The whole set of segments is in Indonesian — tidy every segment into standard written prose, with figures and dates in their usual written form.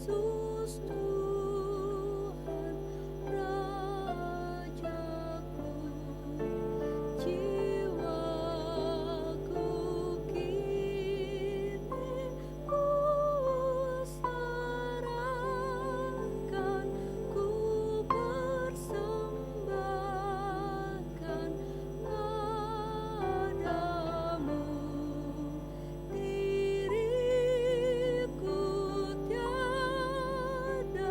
Yesus Tuhan Rajaku, jiwaku kini ku serahkan, ku persembahkan padamu. Diriku tiada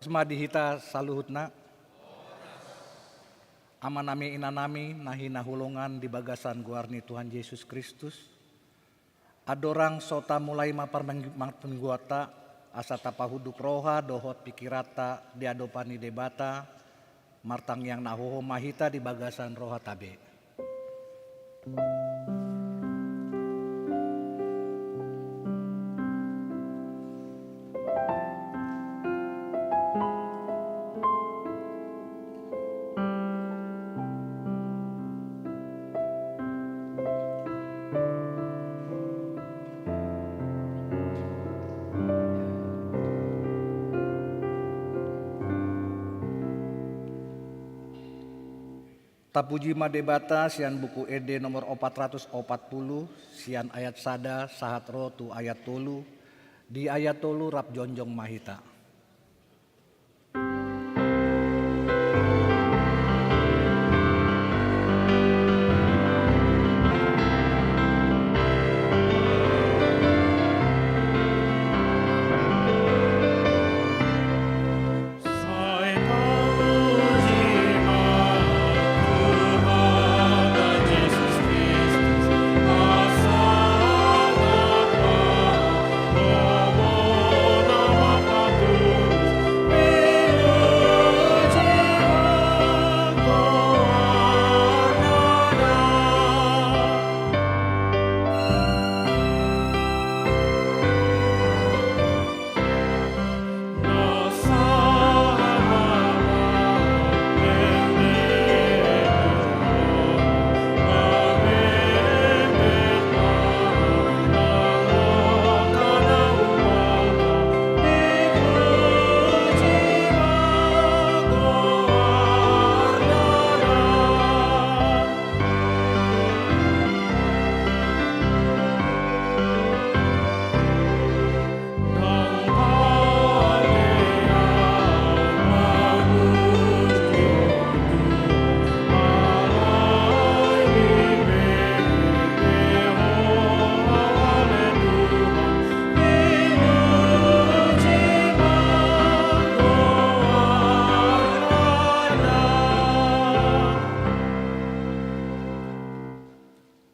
Madihita saluhutna amanami inanami nahi nahulungan di bagasan guarni Tuhan Yesus Kristus adorang sota mulai mapar mengguata asa tapahuduk roha dohot pikirata diadopani debata martang yang nahoho mahita di bagasan roha tabe. Tapuji madebata sian buku ED nomor 440 sian ayat sada sahat ro tu ayat tolu di ayat tolu rap jonjong mahita.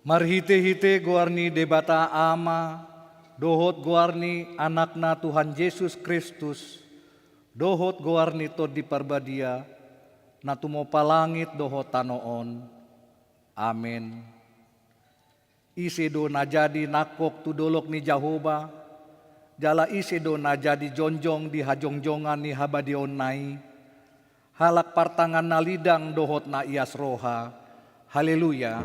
Marhite-hite guarni debata ama, dohot guarni anakna Tuhan Yesus Kristus, dohot guarni to di parbadia, natumo palangit dohot tanoon. Amin. Isido na jadi nakok tudolok ni Jahoba, jala isido na jadi jonjong di hajongjongan ni habadion nai, halak partangan na lidang dohot na ias roha. Haleluya.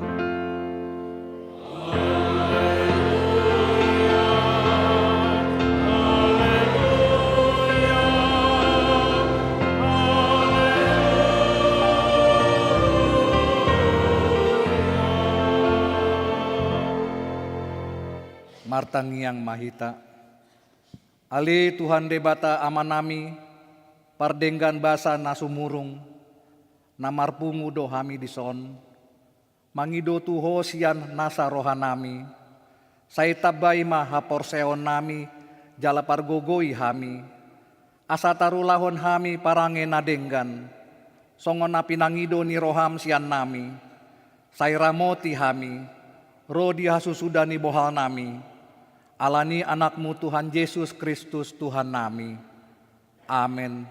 Martang yang mahita ali Tuhan debata amanami pardenggan basa nasumurung namarpungu dohami dison mangido tuho sian nasa rohanami saitabai maha porseon nami jala pargogoi hami asa tarulahon hami parange nadenggan songon na pinangido ni roham sian nami sairamoti hami rodi hasusudani bohal nami alani anakmu Tuhan Yesus Kristus Tuhan nami. Amin.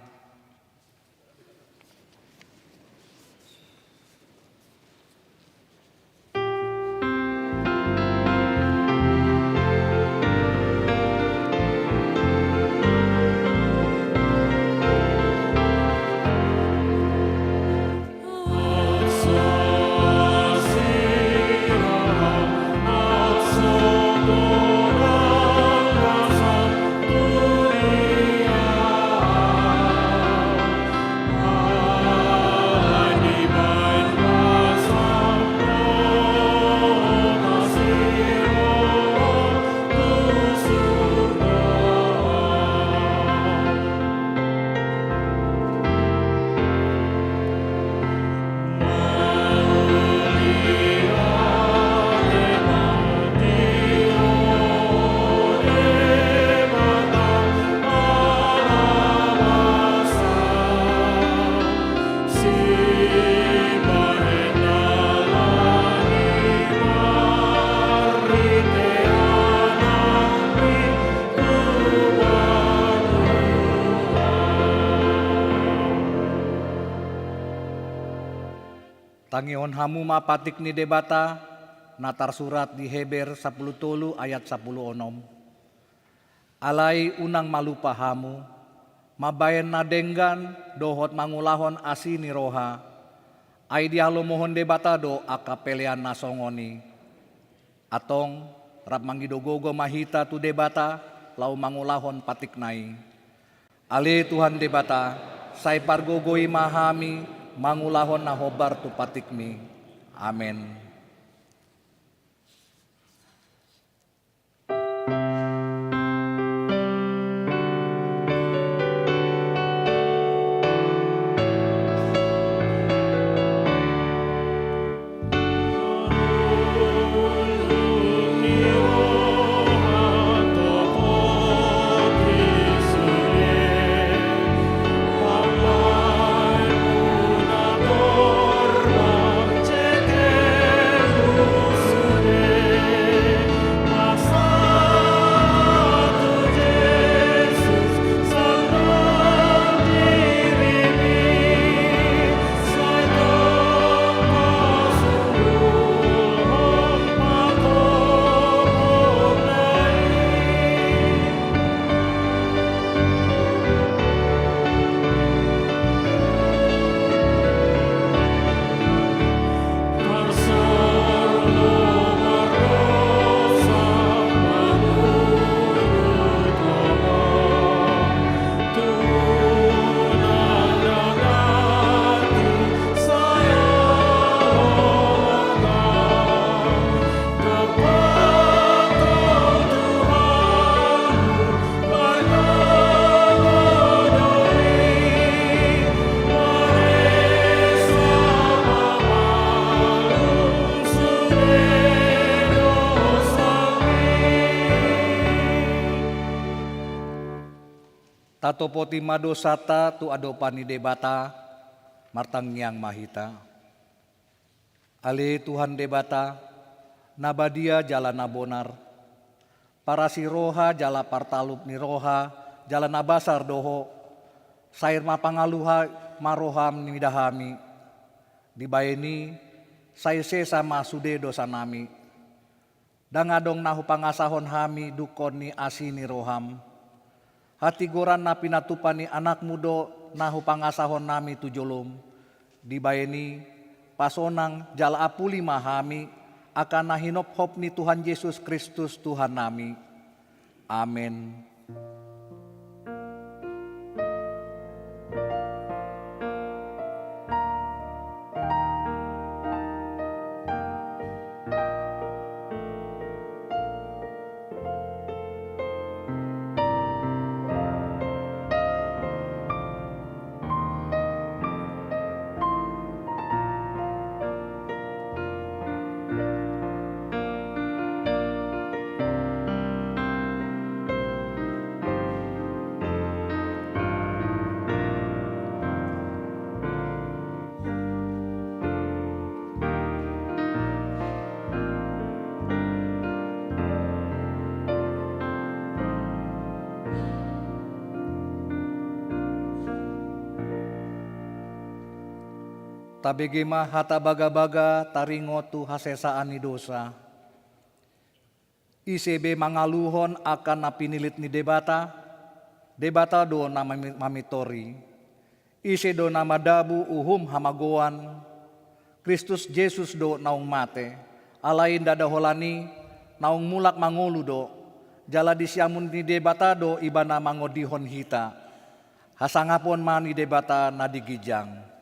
Tangihon hamu mapatik ni debata, natar surat di Heber 10 tolu ayat 10 onom. Alai unang malupa hamu, mabayan nadenggan dohot mangulahon asini roha, ai dialo mohon debata do akapelean nasongoni. Atong rap manggidogogo mahita tu debata, lau mangulahon patik nai. Ale Tuhan debata, sai pargogoi mahami, mangulahon na hobar tu patikmi. Amin. Tato poti mado sata tu adopani debata, martangyang mahita. Ale Tuhan debata, nabadia jala nabonar, para si roha jala partalup ni roha, jala nabasar doho, sair mapangaluha maroham ni dahami, dibayeni sair sesa masude dosa nami, dangadong nahu pangasahon hami dukon ni asini roham, hati goran na pinatupani anak mudo nahu pangasahon nami tujolom. Dibayeni pasonang jala apuli mahami akan nahinop hop ni Tuhan Yesus Kristus Tuhan nami. Amin. Tabegema hata baga-baga taringo tu hasesaan ni dosa. Isebe mangaluhon akan napinilit ni debata, debata do na mamitori. Ise do na madabu uhum hamagoan, Kristus Jesus do naung mate, alain dadaholani naung mulak mangolu do, jala disiamun ni debata do ibana mangodihon hita, hasangapon man ni debata nadigijang.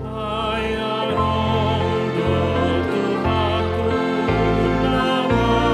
Ayah rondo Tuhanku nama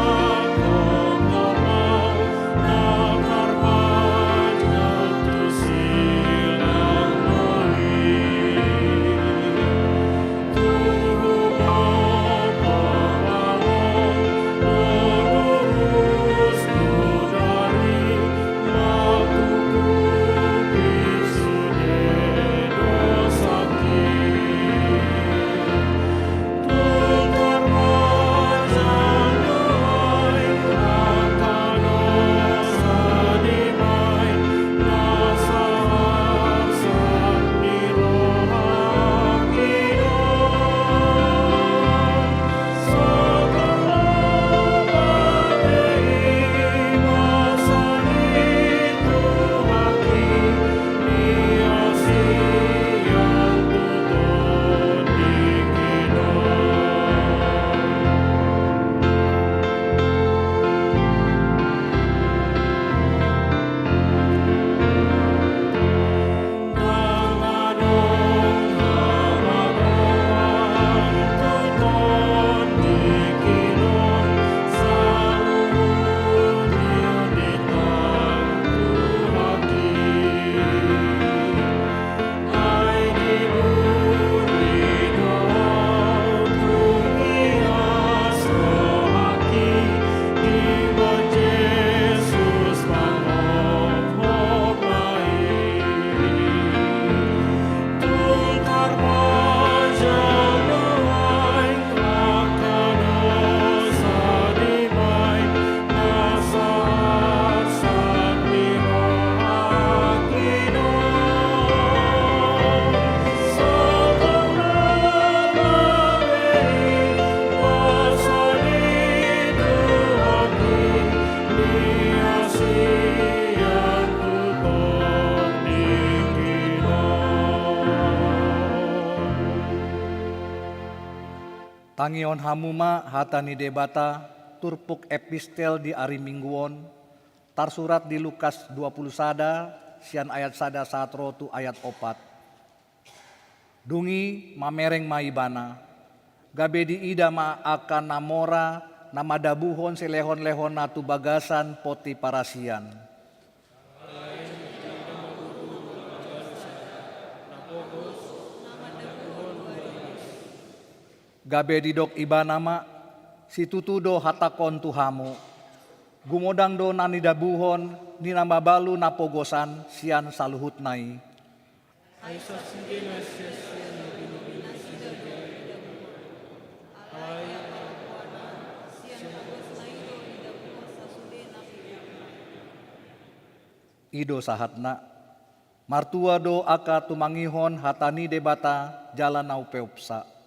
Tangion hamuma hatani debata turpuk epistel di ari mingguon tarsurat di Lukas 20 sada sian ayat sada saat rotu ayat opat. Dungi mamereng maibana gabe di ida ma akan namora nama dabuhon selehon-lehon natu bagasan poti parasian. Gabe didok iba nama si tutudo hatakon tuhamu gumodang do nani dabuhon ni nama balu napogosan sian saluhut nai. Ido sahatna martua do aka tumangihon hatani debata jalan nau peupsa.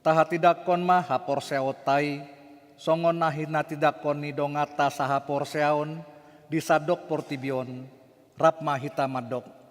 Taha tidakon mah hapor seotai, songon nahina tidakon ni dongata sahapor seaon, disadok portibion, rap mahita madok.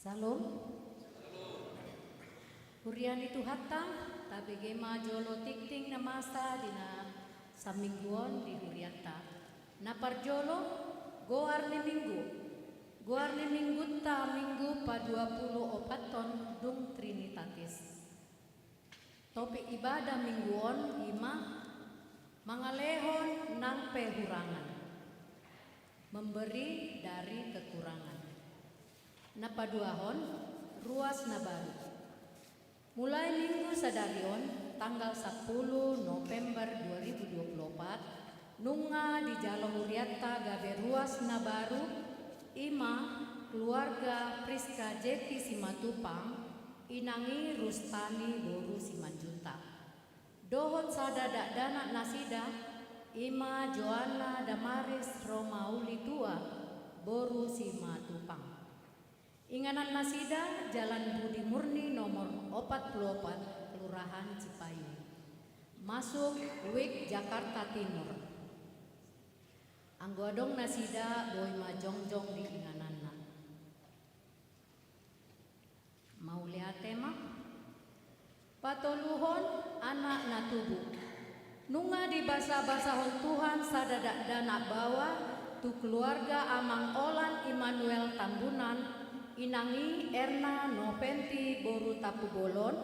Salam. Hurian itu hatta tabegema jolo tikting na masa dina samingguon di huriata. Napar jolo goar ni minggu. Goar ni minggu ta minggu pa 24 ton dung Trinitatis. Topik ibadah mingguon ima mangalehon nang pehurangan. Memberi dari kekurangan. Napaduahon ruas na baru. Mulai minggu sadarion tanggal 10 November 2024 nunga di Jalo Huriata gabe ruas na baru ima keluarga Priska Jeki Simatupang inangi Rustani Boru Simanjunta. Dohot sadada dana nasida ima Joanna Damaris Romauli tua Boru Simatupang. Inganan nasida Jalan Budi Murni nomor 44 Kelurahan Cipayu. Masuk WIK Jakarta Timur. Anggodong nasida boy majongjong di ingananna. Mau lihat tema? Patoluhon anak natubu. Nunga di basa-basahon Tuhan sadadak dana bawa tu keluarga Amang Olan Immanuel Tambunan inangi Erna Noventi Boru Tapu Bolon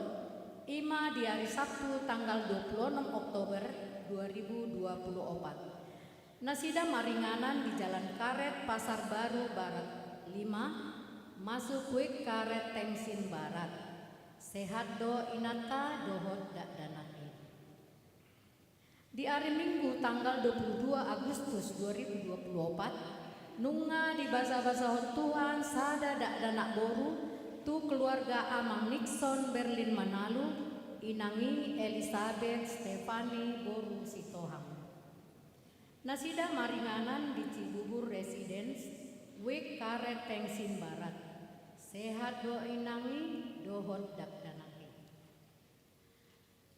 ima di hari Sabtu tanggal 26 Oktober 2024. Nasida maringanan di Jalan Karet Pasar Baru Barat 5 masuk WIK Karet Tengsin Barat. Sehat do inata dohot dak danaki. Di hari Minggu tanggal 22 Agustus 2024 nunga di basa-basahon Tuhan sada dak danak boru tu keluarga Amang Nixon Berlin Manalu inangi Elizabeth Stefani Boru Sitohang. Nasida maringanan di Cibubur Residence WIK Karet Tengsin Barat. Sehat do inangi dohot dak danaki.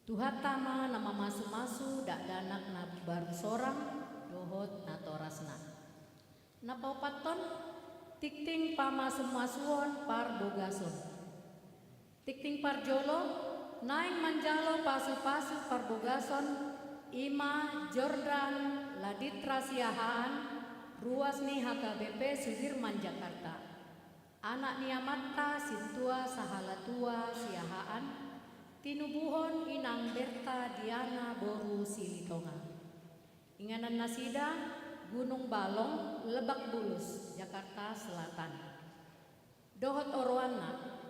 Tuhatama nama masu-masu dak danak na baru sorang dohot natorasna. Napaupaton tikting pamasum-masuon par bogason. Tikting par jolo naing manjalo pasu-pasu par bogason ima Jordan Laditra Siahaan ruas ni HKBP Sudirman Jakarta. Anak niamatta Sintua Sahalatua Siahaan tinubuhon inang Berta Diana Boru Silitonga. Inganan nasida Gunung Balong, Lebak Bulus, Jakarta Selatan. Dohot Orwana,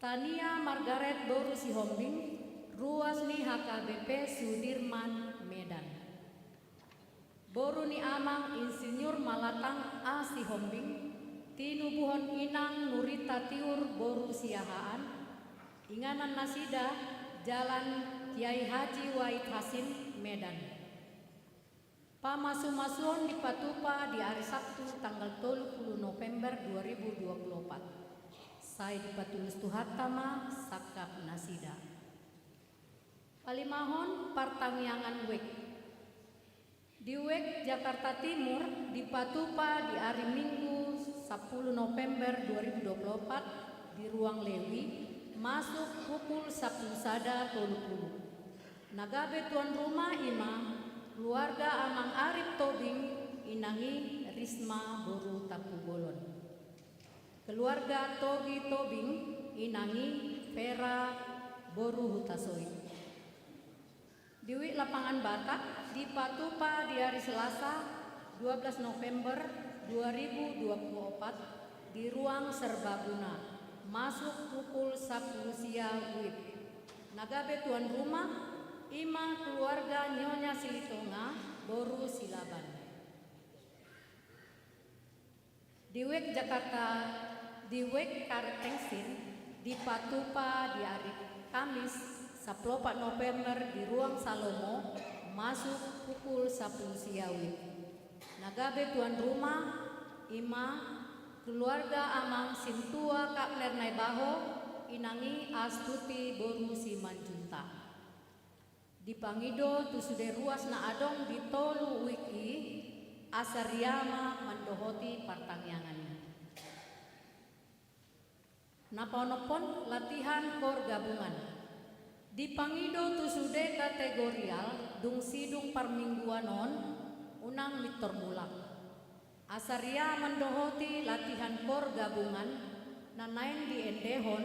Tania Margaret Boru Sihombing, ruas ni HKBP Sudirman, Medan. Boru ni Amang Insinyur Malatang A Sihombing, tinubuhon inang Nurita Tiur Boru Siahaan, inganan nasida Jalan Kiai Haji Wahid Hasim, Medan. Pamasu-masuon di Patupa di hari Sabtu tanggal 30 November 2024. Saya dipatulus Tuhatama Sakap Nasida. Palimahon Partangyangan WIK. Di WIK Jakarta Timur di Patupa di hari Minggu 10 November 2024 di Ruang Lewi masuk pukul 10 sada 30. Nagabe tuan rumah imam keluarga Amang Arif Tobing inangi Risma Boru Tapu Bolon. Keluarga Togi Tobing inangi Vera Boru Hutasoi. Di Lapangan Batak di Patupa di hari Selasa 12 November 2024 di Ruang Serbaguna masuk pukul 10 siang WIB. Nagabe tuan rumah ima keluarga Nyonya Silitonga Boru Silaban. Di WIK Jakarta di WIK Karet Tengsin di Patupa di hari Kamis 14 November di Ruang Salomo masuk pukul 10 siang WIB. Nagabe tuan rumah ima keluarga Amang Sintua Kak Lernai Baho inangi Astuti Boru Simanjunta. Di Pangido tu sudah ruas na adong di tolu wiki Asaryama mendohoti partangyangan. Naponopon latihan kor gabungan. Di pangido tusude kategorial dung sidung parmingguanon unang mitor mulak. Asaria mendohoti latihan kor gabungan nanain di endehon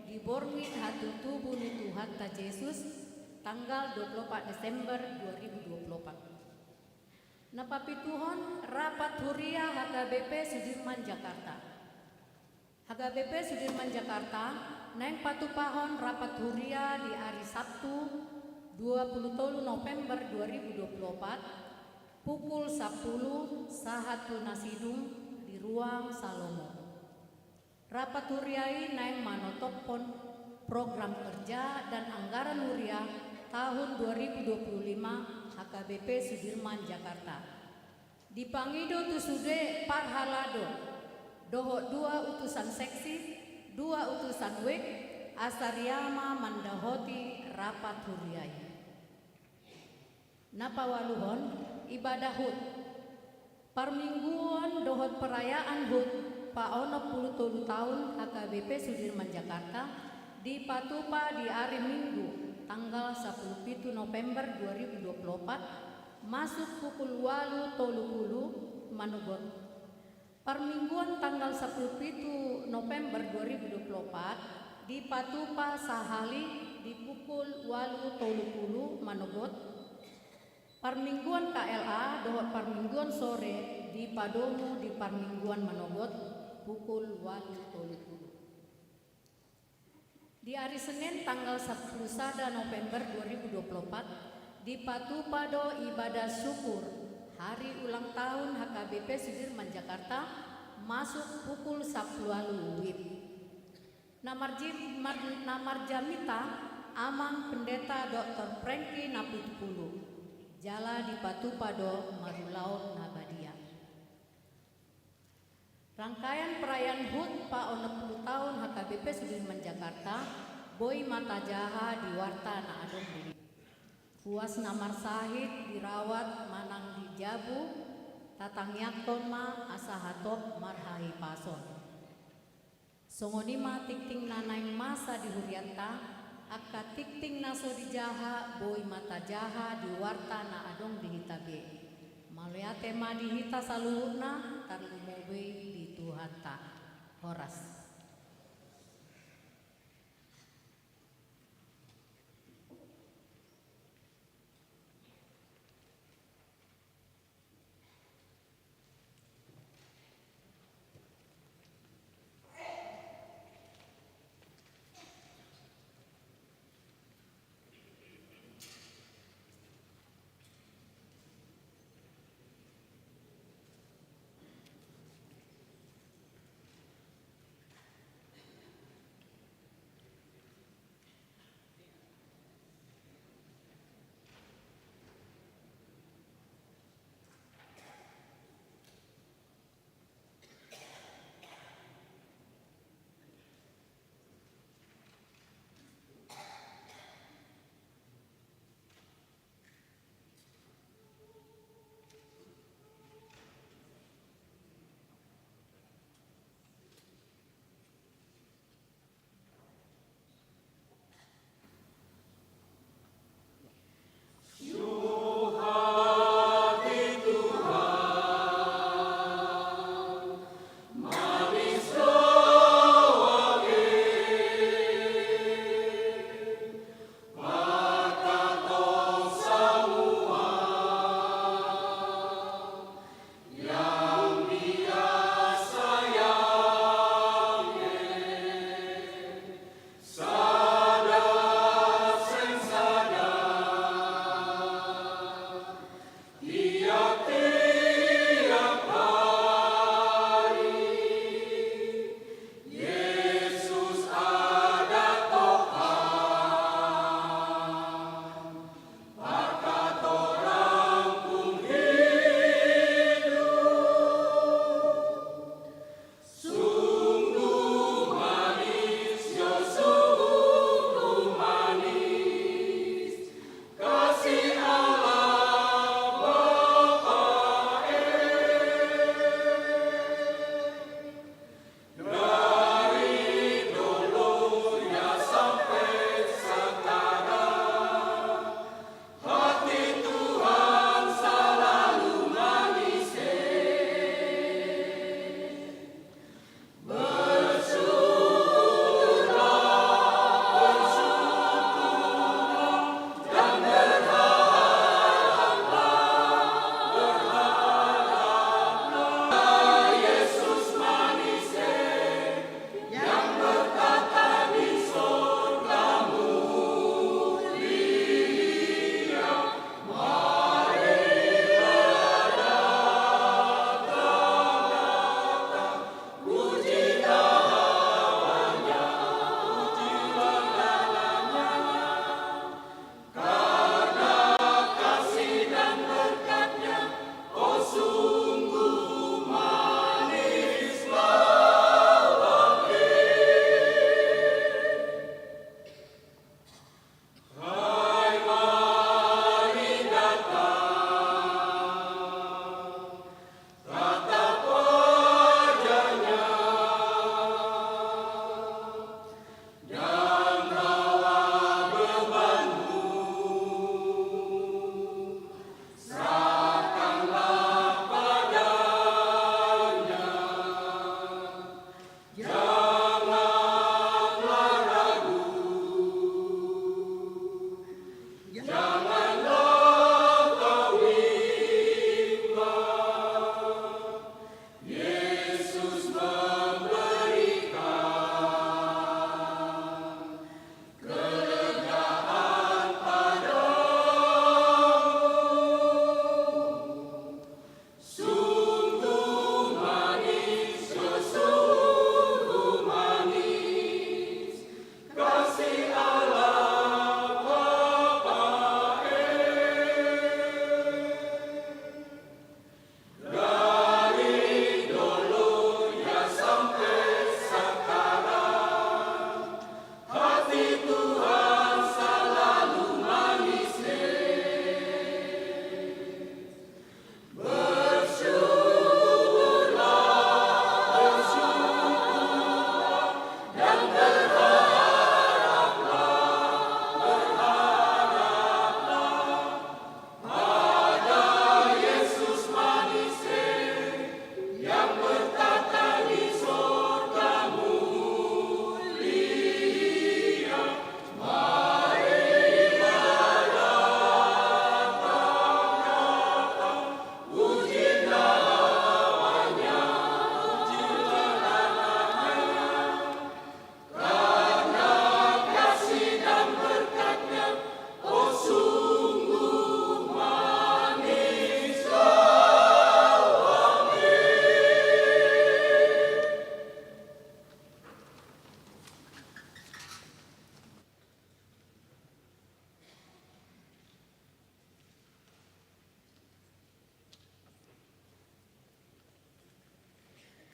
di borngit hatu tubuh ni Tuhan ta Yesus tanggal 24 Desember 2024. Napapituhon rapat huria HKBP Sudirman Jakarta. HKBP Sudirman Jakarta neng patupahon rapat huria di hari Sabtu 23 November 2024 pukul 10 sahat Nasidung di ruang Salomo. Rapat huriai neng manotopon program kerja dan anggaran huria tahun 2025 HKBP Sudirman Jakarta. Dipangido tusude parhalado, doho 2 utusan seksi, 2 utusan wek, asariama mandahoti rapat huriai. Napawaluhon ibadah hud. Parmingguan dohot perayaan hud paono 10 tahun HKBP Sudirman Jakarta di Patupa di hari Minggu tanggal 17 November 2024 masuk pukul 8.30 manugon. Parmingguan tanggal 17 November 2024 di Patupa Sahali di pukul 8.30 manugot. Parmingguan KLA dohot parmingguan sore di Padomu di Parmingguan Manogot pukul 8.30. Di hari Senin tanggal 10 November 2024 di Patupado ibadah syukur hari ulang tahun HKBP Sudirman Jakarta masuk pukul 10 WIB. Namarjamita Amang Pendeta Dr. Franky Naputupulu Jala di Patupado Marulaut Nabadia. Rangkaian perayaan HUT pa 60 tahun HKBP Sudirman Jakarta Boy Mata Jaha di Warta na Adong Budi. Puas namar sahid dirawat manang di Jabu tatang yakton ma asahatop marhahi pason. Songonima tikting nanay masa di Hurianta akka tikting naso di Jaha Boy Mata Jaha di Warta na Adong di Hitabe. Maliate ma di hita saluhurna tarlumobe di Tuhanta. Horas.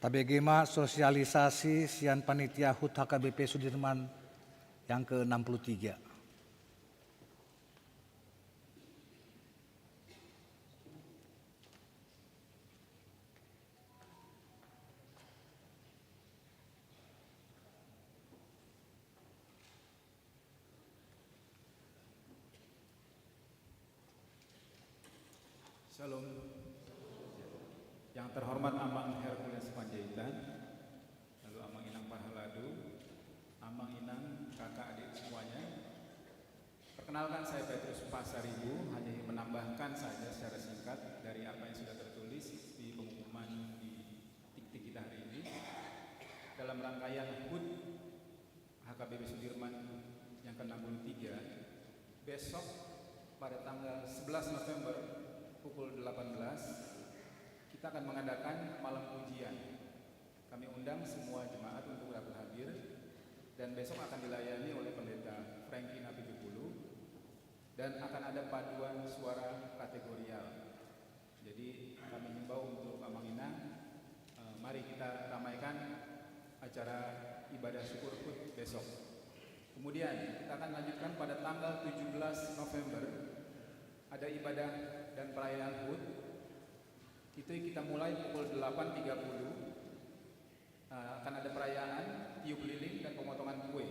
Tabegema sosialisasi sian panitia HUT HKBP Sudirman yang ke-63. Shalom. Yang terhormat Amang Hercules Panjaitan, lalu Amang Inang Pahaladu, Amang Inang kakak adik semuanya. Perkenalkan, saya Petrus Pasaribu, hanya ingin menambahkan saja secara singkat dari apa yang sudah tertulis di pengumuman di tik-tik kita hari ini. Dalam rangkaian HUT HKBP Sudirman yang ke-63, besok pada tanggal 11 November pukul 18 kita akan mengadakan malam ujian. Kami undang semua jemaat untuk dapat hadir dan besok akan dilayani oleh pendeta Frankie Napi 70 dan akan ada paduan suara kategorial. Jadi kami himbau untuk Amang Inang, mari kita ramaikan acara ibadah syukur HUT besok. Kemudian kita akan lanjutkan pada tanggal 17 November ada ibadah dan perayaan HUT. Itu kita mulai pukul 8.30. Akan ada perayaan tiup lilin dan pemotongan kue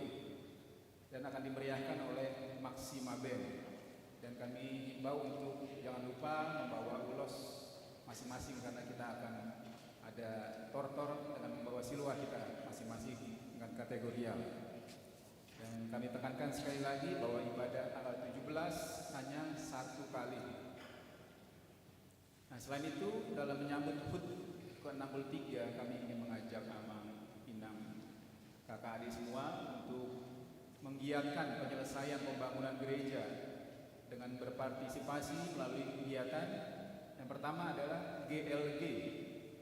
dan akan dimeriahkan oleh Maxima Band. Dan kami himbau untuk jangan lupa membawa ulos masing-masing karena kita akan ada tortor dengan membawa siluah kita masing-masing dengan kategorial. Dan kami tekankan sekali lagi bahwa ibadah tanggal 17 hanya satu kali. Nah, selain itu dalam menyambut HUT ke-63 kami ingin mengajak Amang Inang kakak adik semua untuk menggiatkan penyelesaian pembangunan gereja dengan berpartisipasi melalui kegiatan. Yang pertama adalah GLG,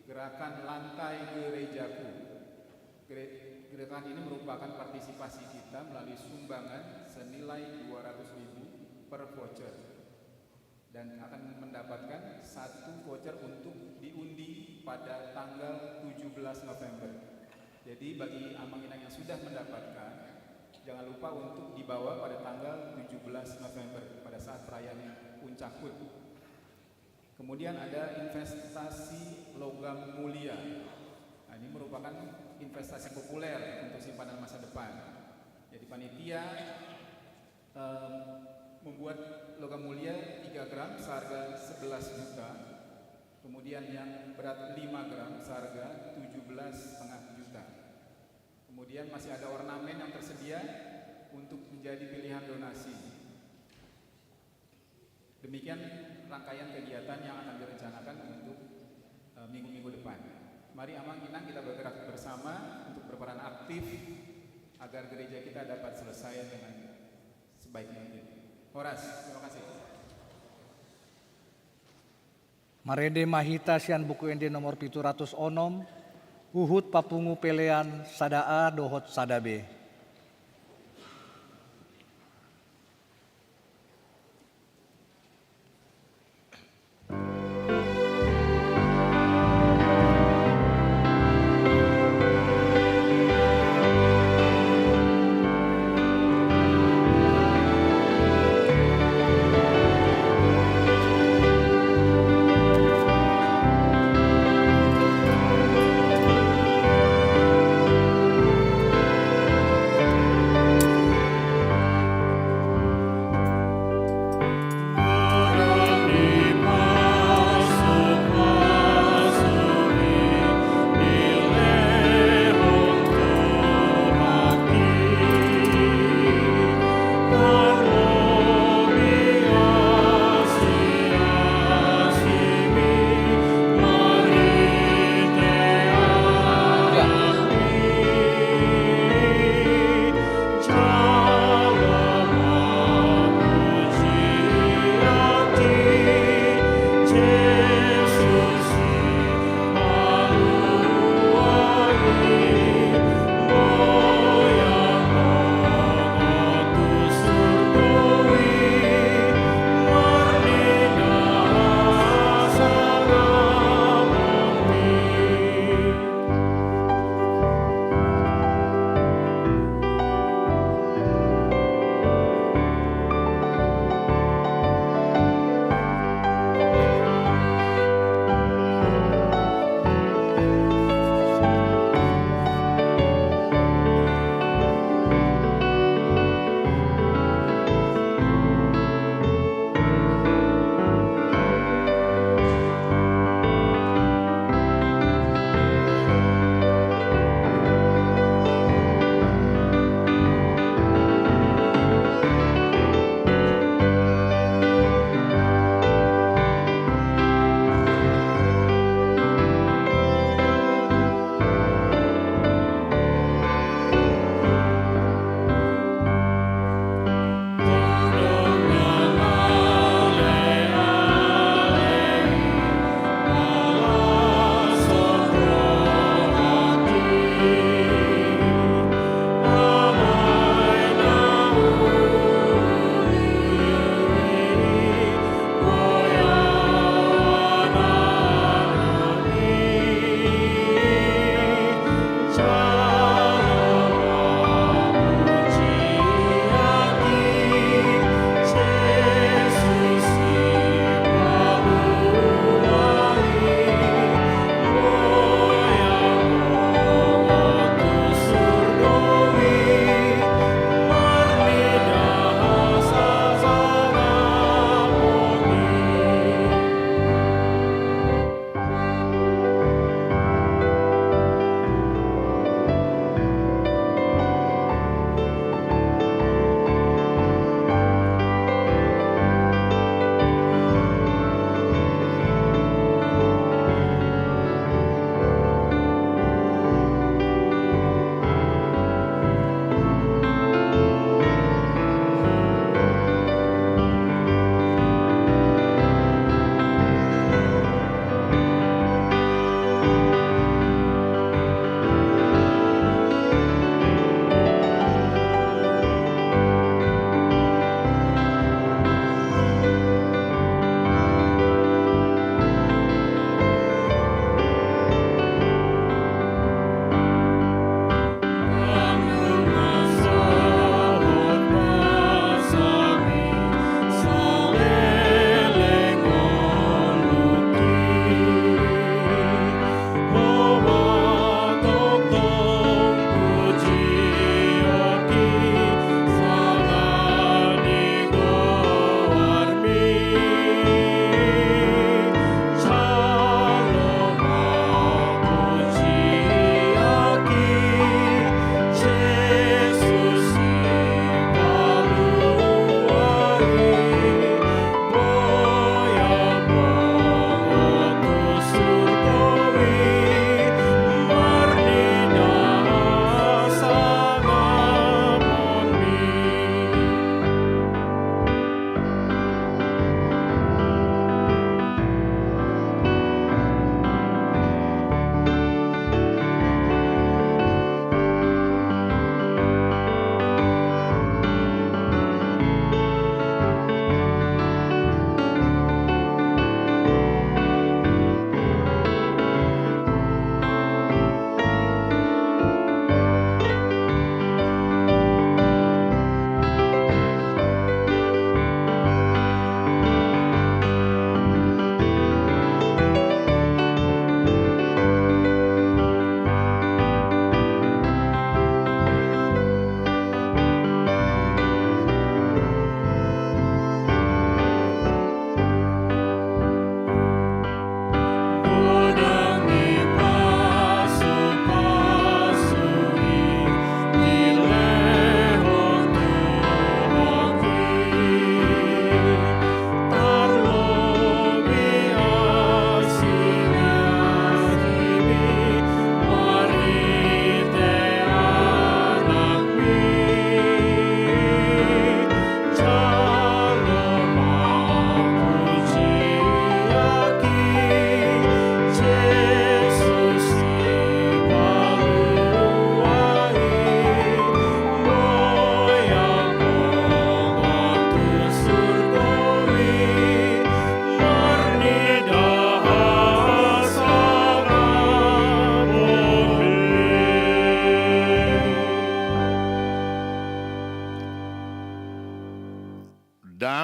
Gerakan Lantai Gerejaku. Gerakan ini merupakan partisipasi kita melalui sumbangan senilai 200.000 per voucher dan akan mendapatkan satu voucher untuk diundi pada tanggal 17 November. Jadi bagi Amang Inang yang sudah mendapatkan, jangan lupa untuk dibawa pada tanggal 17 November pada saat perayaan Puncak HUT. Kemudian ada investasi logam mulia. Nah, ini merupakan investasi populer untuk simpanan masa depan. Jadi panitia membuat logam mulia 3 gram seharga 11 juta. Kemudian yang berat 5 gram seharga 17,5 juta. Kemudian masih ada ornamen yang tersedia untuk menjadi pilihan donasi. Demikian rangkaian kegiatan yang akan direncanakan untuk minggu-minggu depan. Mari Amang Inang kita bergerak bersama untuk berperan aktif agar gereja kita dapat selesai dengan sebaik mungkin. Horas, terima kasih. Marende mahita sian buku ende nomor 700 onom, Uhud papungu pelean sadaa dohot sadabe.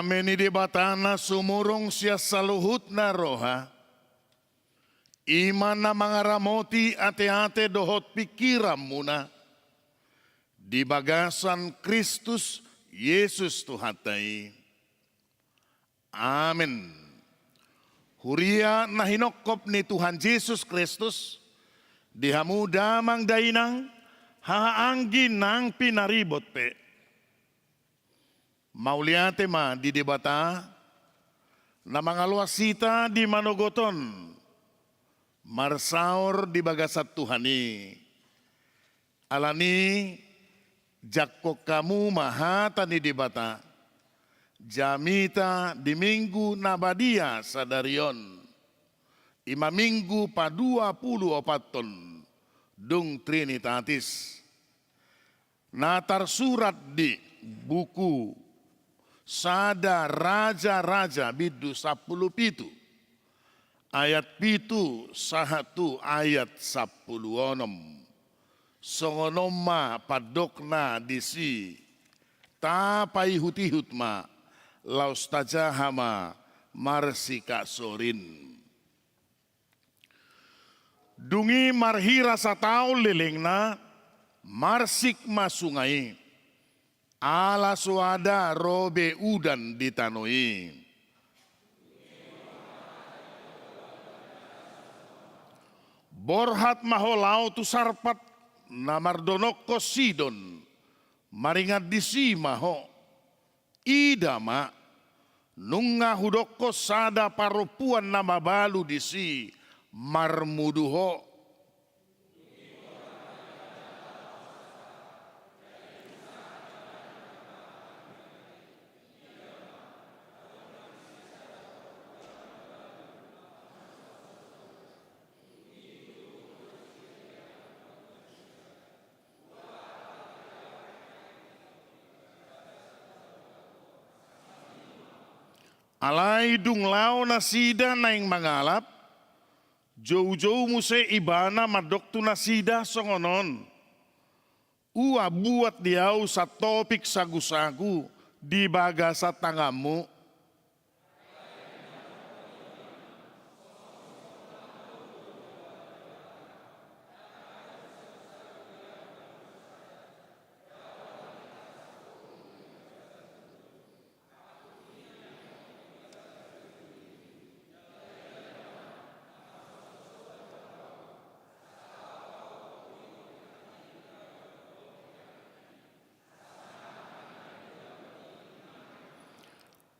Amin di batana sumurong siya sa luhut na roha. Iman na mga ramoti ate-ate dohot pikiram muna. Di bagasan Kristus Yesus Tuhatay. Amin. Huria na hinokop ni Tuhan Yesus Kristus. Dihamu damang dainang haangin ng pinaribot pe. Mauliate ma di debata na mga luasita di manogoton. Marsaor di bagasat Tuhani. Alani jakko kamu mahata ni debata. Jamita di minggu nabadia sadarion. Ima minggu pa 24 ton. Dung Trinitatis. Natar surat di buku Sada Raja-Raja bidu 10 pitu. Ayat pitu sahatu ayat 10 onom. Songonoma padokna disi. Tapai hutihut ma. Laus tajahama marsika sorin. Dungi marhira sa tao lilingna. Marsik masungai. Ala suada robe udan ditanoi. Borhat maholau tu sarpat namardonoko sidon. Maringat disi maho. Idama nunga hudoko sada parupuan nama balu disi marmuduho. Alay dunglaw na sida na ing mangalap, jow-jow mo se ibana madokto na sida songonon. Ua buat diaw sa topik sagu-sagu, di baga sa tangamu.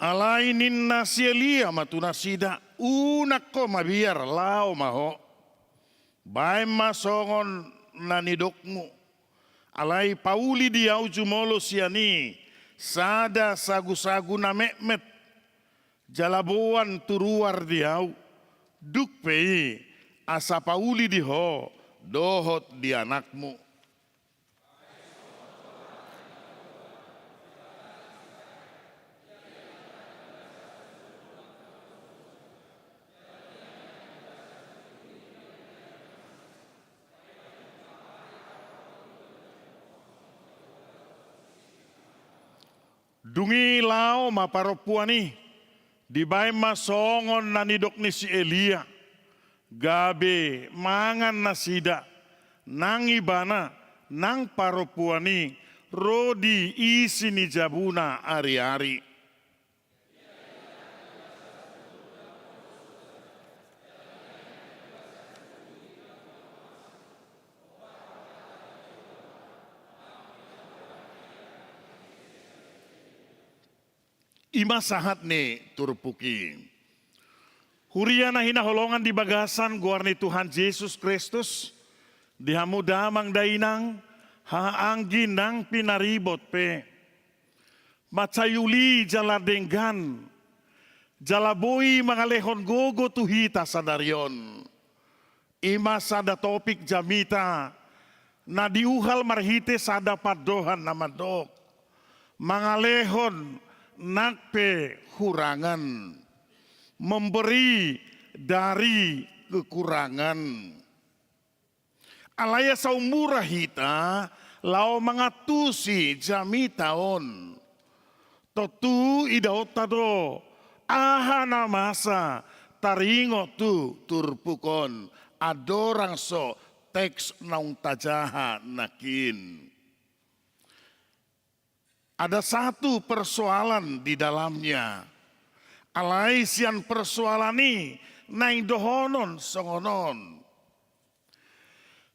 Alainin na sielia matunasida unak ko mabiar lao maho. Bay masongon na nidokmu. Alay pauli diaw jumolo siani. Sada sagu-sagu na mekmet. Jalabuan turuar diaw. Dukpei asa pauli diho. Dohot di anakmu. Dungi lao maparopuani, di bay masongon na nidok ni si Elia, gabe mangan na sida, nang ibana, nang paropuani, rodi isi ni jabuna ari-ari. Ima sahat ni turpuki. Huria na hinaholongan di bagasan guar ni Tuhan Yesus Kristus. Dihamu damang dainang haanggi nang pinaribot pe. Macayuli jaladenggan. Jalaboy mga lehon gogo tuhita sa daryon. Ima sada topik jamita. Na diuhal marhite sada padohan na madok. Mga lehon nakpe kurangan, memberi dari kekurangan. Alaya saumura hita, lao mga tusi jami taon. Totu idaota do ahana masa taringo tu turpukon adorang so teks naung tajaha nakin. Ada satu persoalan di dalamnya. Alaisian persoalan ini naing dohonon songonon.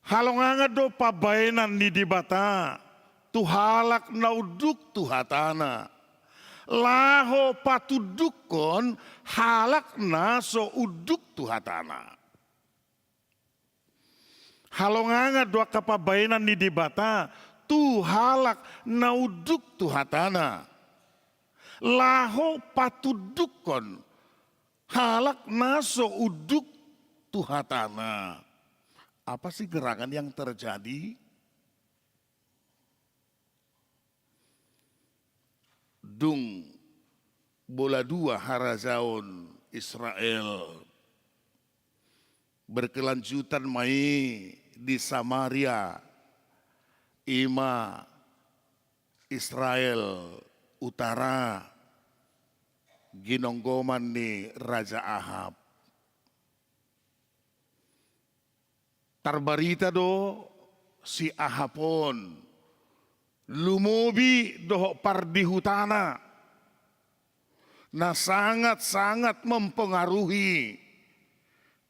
Halongangat do pabainan di dibata. Tuhalak nauduk tuhatana. Laho patudukon halak na so uduk tuhatana. Halongangat do kapabainan di dibata. Tu halak nauduk tuhatana. Laho patudukon halak naso uduk tuhatana. Apa sih gerakan yang terjadi? Dung bola dua harazaon Israel berkelanjutan mai di Samaria. Ima Israel utara ginonggoman ni Raja Ahab. Tarbarita do si Ahabon lumobi doh pardihutana na sangat-sangat mempengaruhi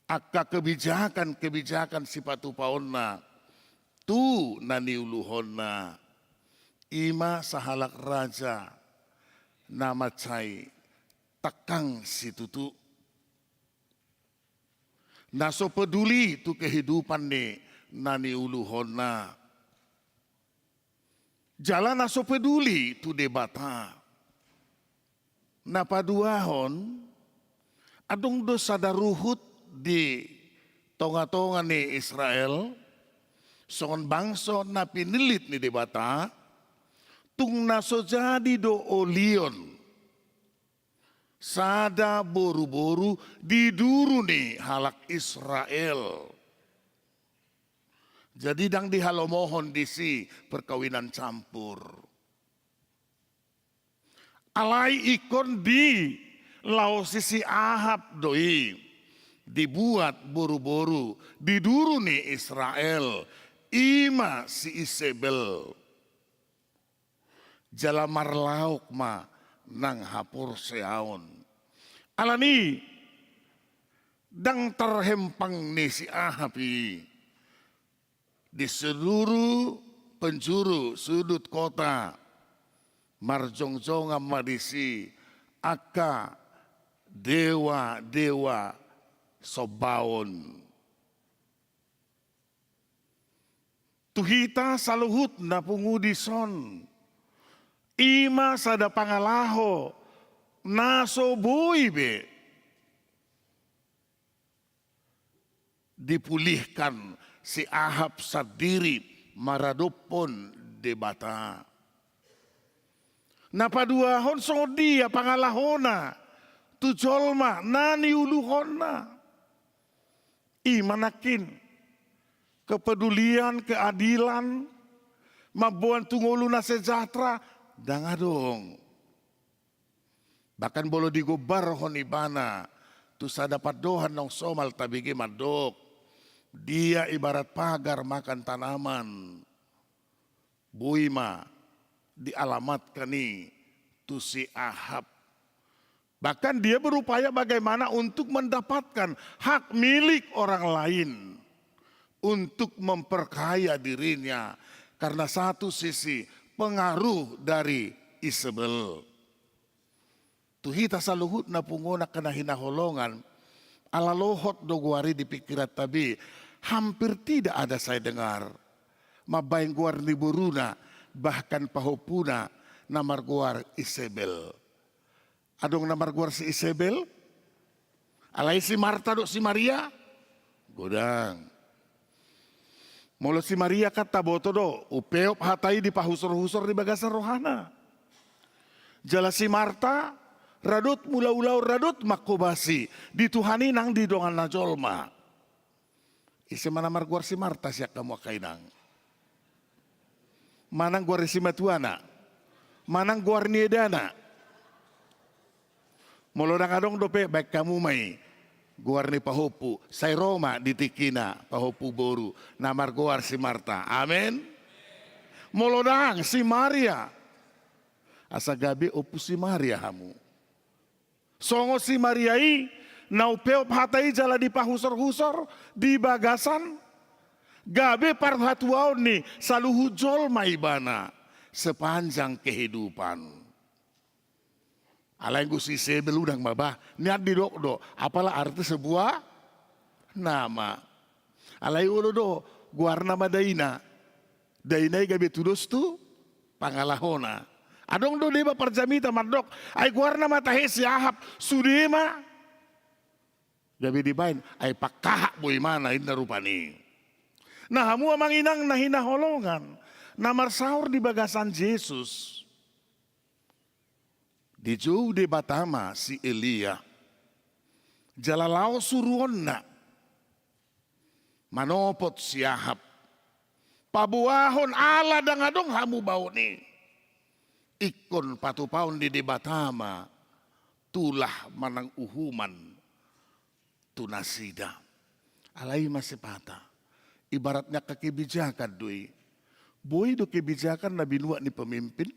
akka kebijakan-kebijakan si patupaonna. Tu naniuluhonna ima sahalak raja nama cai tekang si tutu. Naso peduli tu kehidupan ni naniuluhonna. Jalan naso peduli tu debata. Napaduahon adung dosa daruhut di tonga-tonga ni Israel. Songon bangso na pinilit ni debata, tung naso jadi do olion. Sada boru-boru diduru ni halak Israel. Jadi dang dihalomohon disi perkawinan campur. Alai ikon di lau sisi Ahab doi. Dibuat boru-boru diduru ni Israel. Ima si Isabel jalamar lauk ma nang hapur seaon. Alani dang terhempang ni si Ahabi di seluruh penjuru sudut kota marjong-jong amadisi aka dewa-dewa sobaon. Tuhita saluhut na pungudison. Ima sada pangalaho naso boibe. Dipulihkan si Ahab sadiri maradopon debata. Napaduahon so dia pangalahona. Tujolma nani uluhona. Ima nakin. Kepedulian, keadilan, mabuan tunguluna sejahtera, dangadong. Bahkan bolo digobar honibana, tu sa dapat dohan nong somal tabigi madok. Dia ibarat pagar makan tanaman. Buima dialamatkan ni tu si Ahab. Bahkan dia berupaya bagaimana untuk mendapatkan hak milik orang lain. Untuk memperkaya dirinya karena satu sisi pengaruh dari Isabel. Tuhita saluhut na pungona kana hinaholongan ala lohot doguari di pikiran tabi hampir tidak ada saya dengar. Mabayang guar ni buruna bahkan pahopuna namar guar Isabel. Adong namar guar si Isabel? Alai si Marta do si Maria? Godang. Molo si Maria kata boto do, upeop hatai di pahusor-husor di bagasan rohana. Jala si Marta, radut mula-ulau radut makobasi, dituhani nang di dongan najolma. Isi mana marguar si Marta siak kamu kainang. Manang guar si Matuana, manang guar niedana, Molodang adong dope baik kamu mai. Guar ni pahopu, say Roma di tikina pahopu boru, namar guar si Marta. Amin. Molodang si Maria. Asa gabi opu si Maria hamu. Songo si Mariai, naupeo hatai jala di pahusor-husor, di bagasan. Gabe parhatuaw ni saluhujol maibana sepanjang kehidupan. Alay gusi sebeludang mabah, niat di do, apalah arti sebuah nama. Alay ulo do, guar nama daina, dainai gabe tudos tu pangalahona. Adong do deba perjamita mardok, ay guar nama tahe si Ahab, sudema. Gabe dibain, ay pakahak boy mana inna rupani. Nah hamu amang inang nahinaholongan, namar sahur di bagasan Yesus. Di jauh de Batama si Elia, jalalao suruon na, manopot si Ahab, pabuahon ala dangadong hamu bau ni, ikon patupaon di Batama, tulah manang uhuman, tunasida, alay masipata, ibaratnya kekebijakan doi, boy do kebijakan na binua ni pemimpin,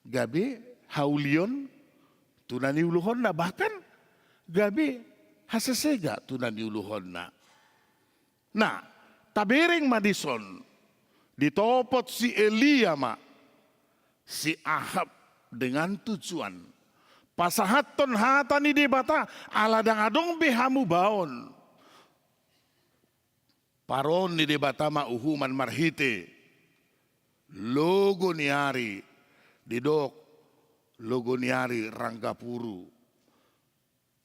gabe, haulion tunani uluhon na bahkan gabi hasesega tunani uluhon na. Nah, tabering Madison ditopot si Elia si Ahab dengan tujuan pasahaton hatani di bata aladang adong behamu baon. Paron ni di bata uhuman marhite logo niari didok Logoniari Ranggapuru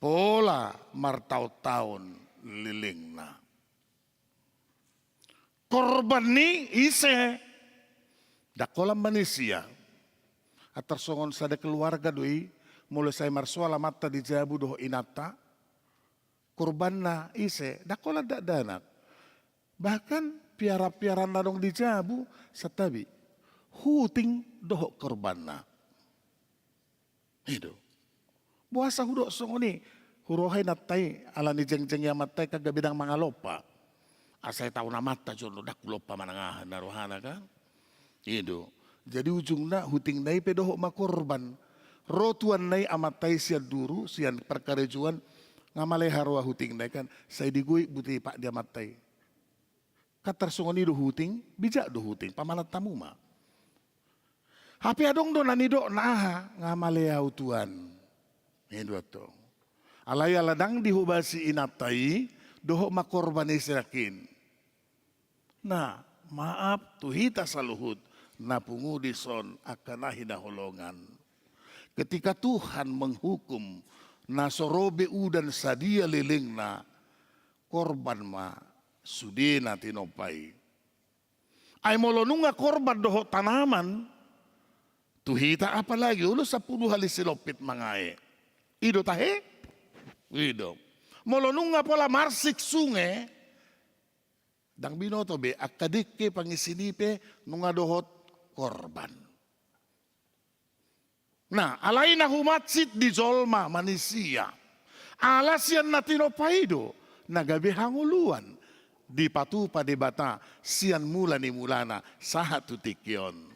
pola martau-taun lilingna. Korban ni ise dakolam manusia atar songon sada keluarga doi mulai saya marsuala mata di jabu doh inata korban na ise dakola dak danak bahkan piara-piara nadong di jabu satabi huting doh korban na. Itu. Buasa hudok songoni hurohay natay ala ni jeng-jeng yamatay kagabidang mga lopa. Asay tao na mata jono dak lopa manangahan narohana kan. Itu. Jadi ujung na huting nay pedoho makorban. Rotuan nay amatay siya duru siyan perkarejuan ngamalay harwa huting nay kan. Say digui buti pak dia matay. Katar songoni do huting bijak do huting pamalat tamuma. Hapi adong do nanido naha ngamaleau tuan. Ini to. Alay aladang dihubasi inatai doho makorbani sirakin. Nah, maaf tuhita saluhut napungu dison akan hinaholongan. Ketika Tuhan menghukum nasorobe udan sadia lilingna korban ma sudena tinopai. Ay molonunga korban doho tanaman tuhita apalagi ulo 10 hali silopit mangae. Ido tahe? Ido. Molonunga pola marsik sunge. Dang binoto be akadike pangisinipe nunga dohot korban. Nah, alay na humatsit di zolma manusia. Alas yan na tinopaido. Nagabi hanguluan. Di patupa di bata siyan mula ni mulana sahat tutikyon.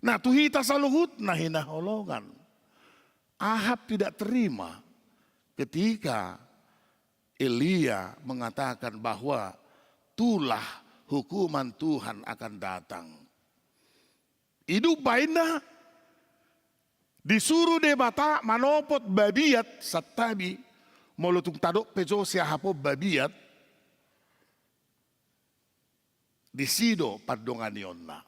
Nah tuhita sa luhut na hinaholongan. Ahab tidak terima ketika Elia mengatakan bahwa tulah hukuman Tuhan akan datang. Hidup baina disuruh debata manopot babiat satabi molutung tadok pejo siahapo babiat disido padongan yonna.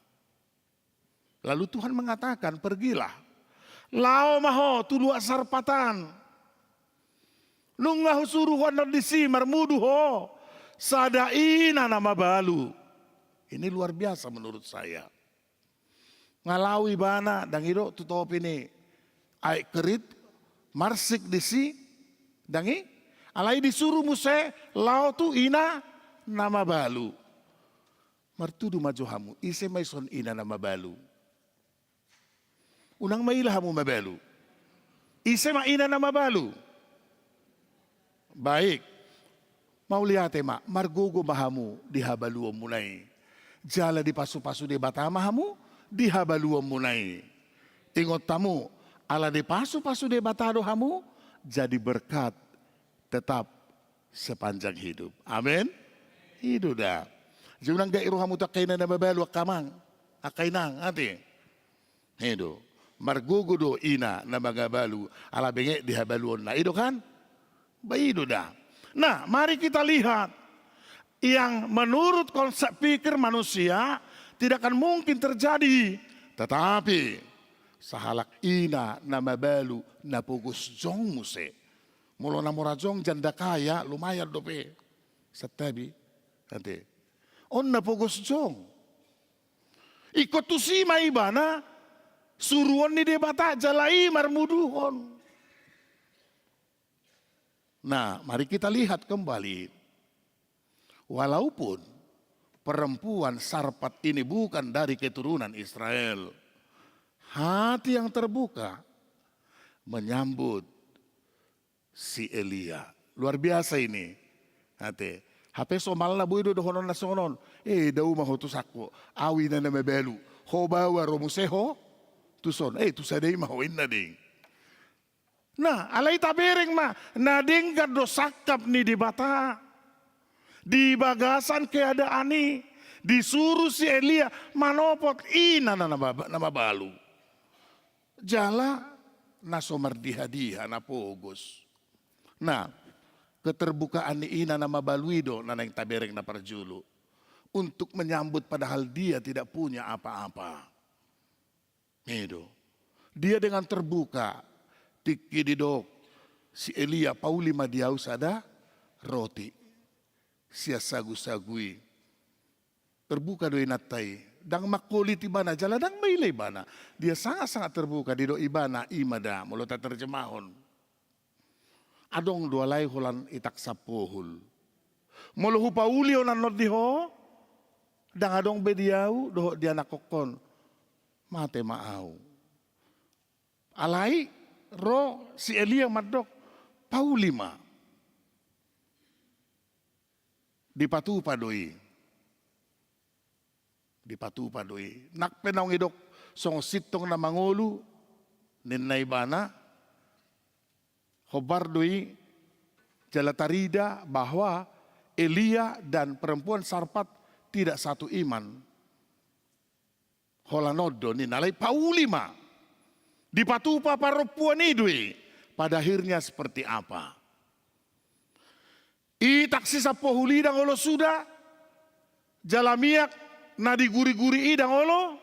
Lalu Tuhan mengatakan, pergilah. Lao maho tulu sarpatan. Nungah suruhan disi marmudu ho. Sadaina nama balu. Ini luar biasa menurut saya. Ngalawi bana dangido tutop ini. Ay kerit marsik disi dangi. Alai disuruh muse lao tu ina nama balu. Martudu majohamu ise maison ina nama balu. Unang mailah mo mabelo. Ise ma ina na mabalu. Baik. Mau lihat ma, margogo mahamu dihabaluan mulai. Jala di pasu-pasu de bata mahamu dihabaluan mulai. Ingot tamu, ala di pasu-pasu de batado hamu jadi berkat tetap sepanjang hidup. Amin. Hidup dah. Jangan gak iruh hamu tak kainan na mabalu kamang. Akainang ati. Hidup. Margogo do ina na magabalu ala benge dihabaluan na. Itu kan? Baido dah. Nah, mari kita lihat yang menurut konsep pikir manusia tidak akan mungkin terjadi. Tetapi sahalak ina na mabalu na pugos jong muse. Mulo na murajong janda kaya lumayan dope. Satabi. Nanti. On na pugos jong. Ikut tu si maibana suruhan ni debata jalai marmuduhon. Nah, mari kita lihat kembali. Walaupun perempuan Sarpat ini bukan dari keturunan Israel, hati yang terbuka menyambut si Elia. Luar biasa ini. Hati. Hape somal na buido dohonon na sonon. Daw mahutus ako. Awi na mebelu. Ho bawa romuseho. Tuson. Tusadey mahuin na ding. Nah, alay tabereng ma. Nading do sakap ni di bata. Di bagasan keadaan ni. Disuruh si Elia manopot ina na mabalu. Jala na somardiha-diha na pogos. Nah, keterbukaan ni ina na mabaluido na nang tabereng na parjulu. Untuk menyambut padahal dia tidak punya apa-apa. Itu. Dia dengan terbuka. Tiki didok. Si Elia pauli madiau sada roti. Sia sagu-sagui. Terbuka doi natai. Dang makulit ibana jala dang mailay bana. Dia sangat-sangat terbuka di do ibana imada. Mulo ta terjemahon. Adong dua lay hulan itak sapohul. Mulo hupauli onan not diho. Dang adong bediau doho dia nakokon. Mate maau. Alai ro si Elia madok paulima. Dipatupa doi. Dipatupa doi. Nakpenaw idok song sitong na mangulu ninay bana. Khobar doi jalatarida bahwa Elia dan perempuan Sarpat tidak satu iman. Holanodo ni nalay paulima. Dipatupa perempuan idui. Pada akhirnya seperti apa? Itaksi sa pohulidang olo sudah. Jalamiak na diguri-guri idang olo.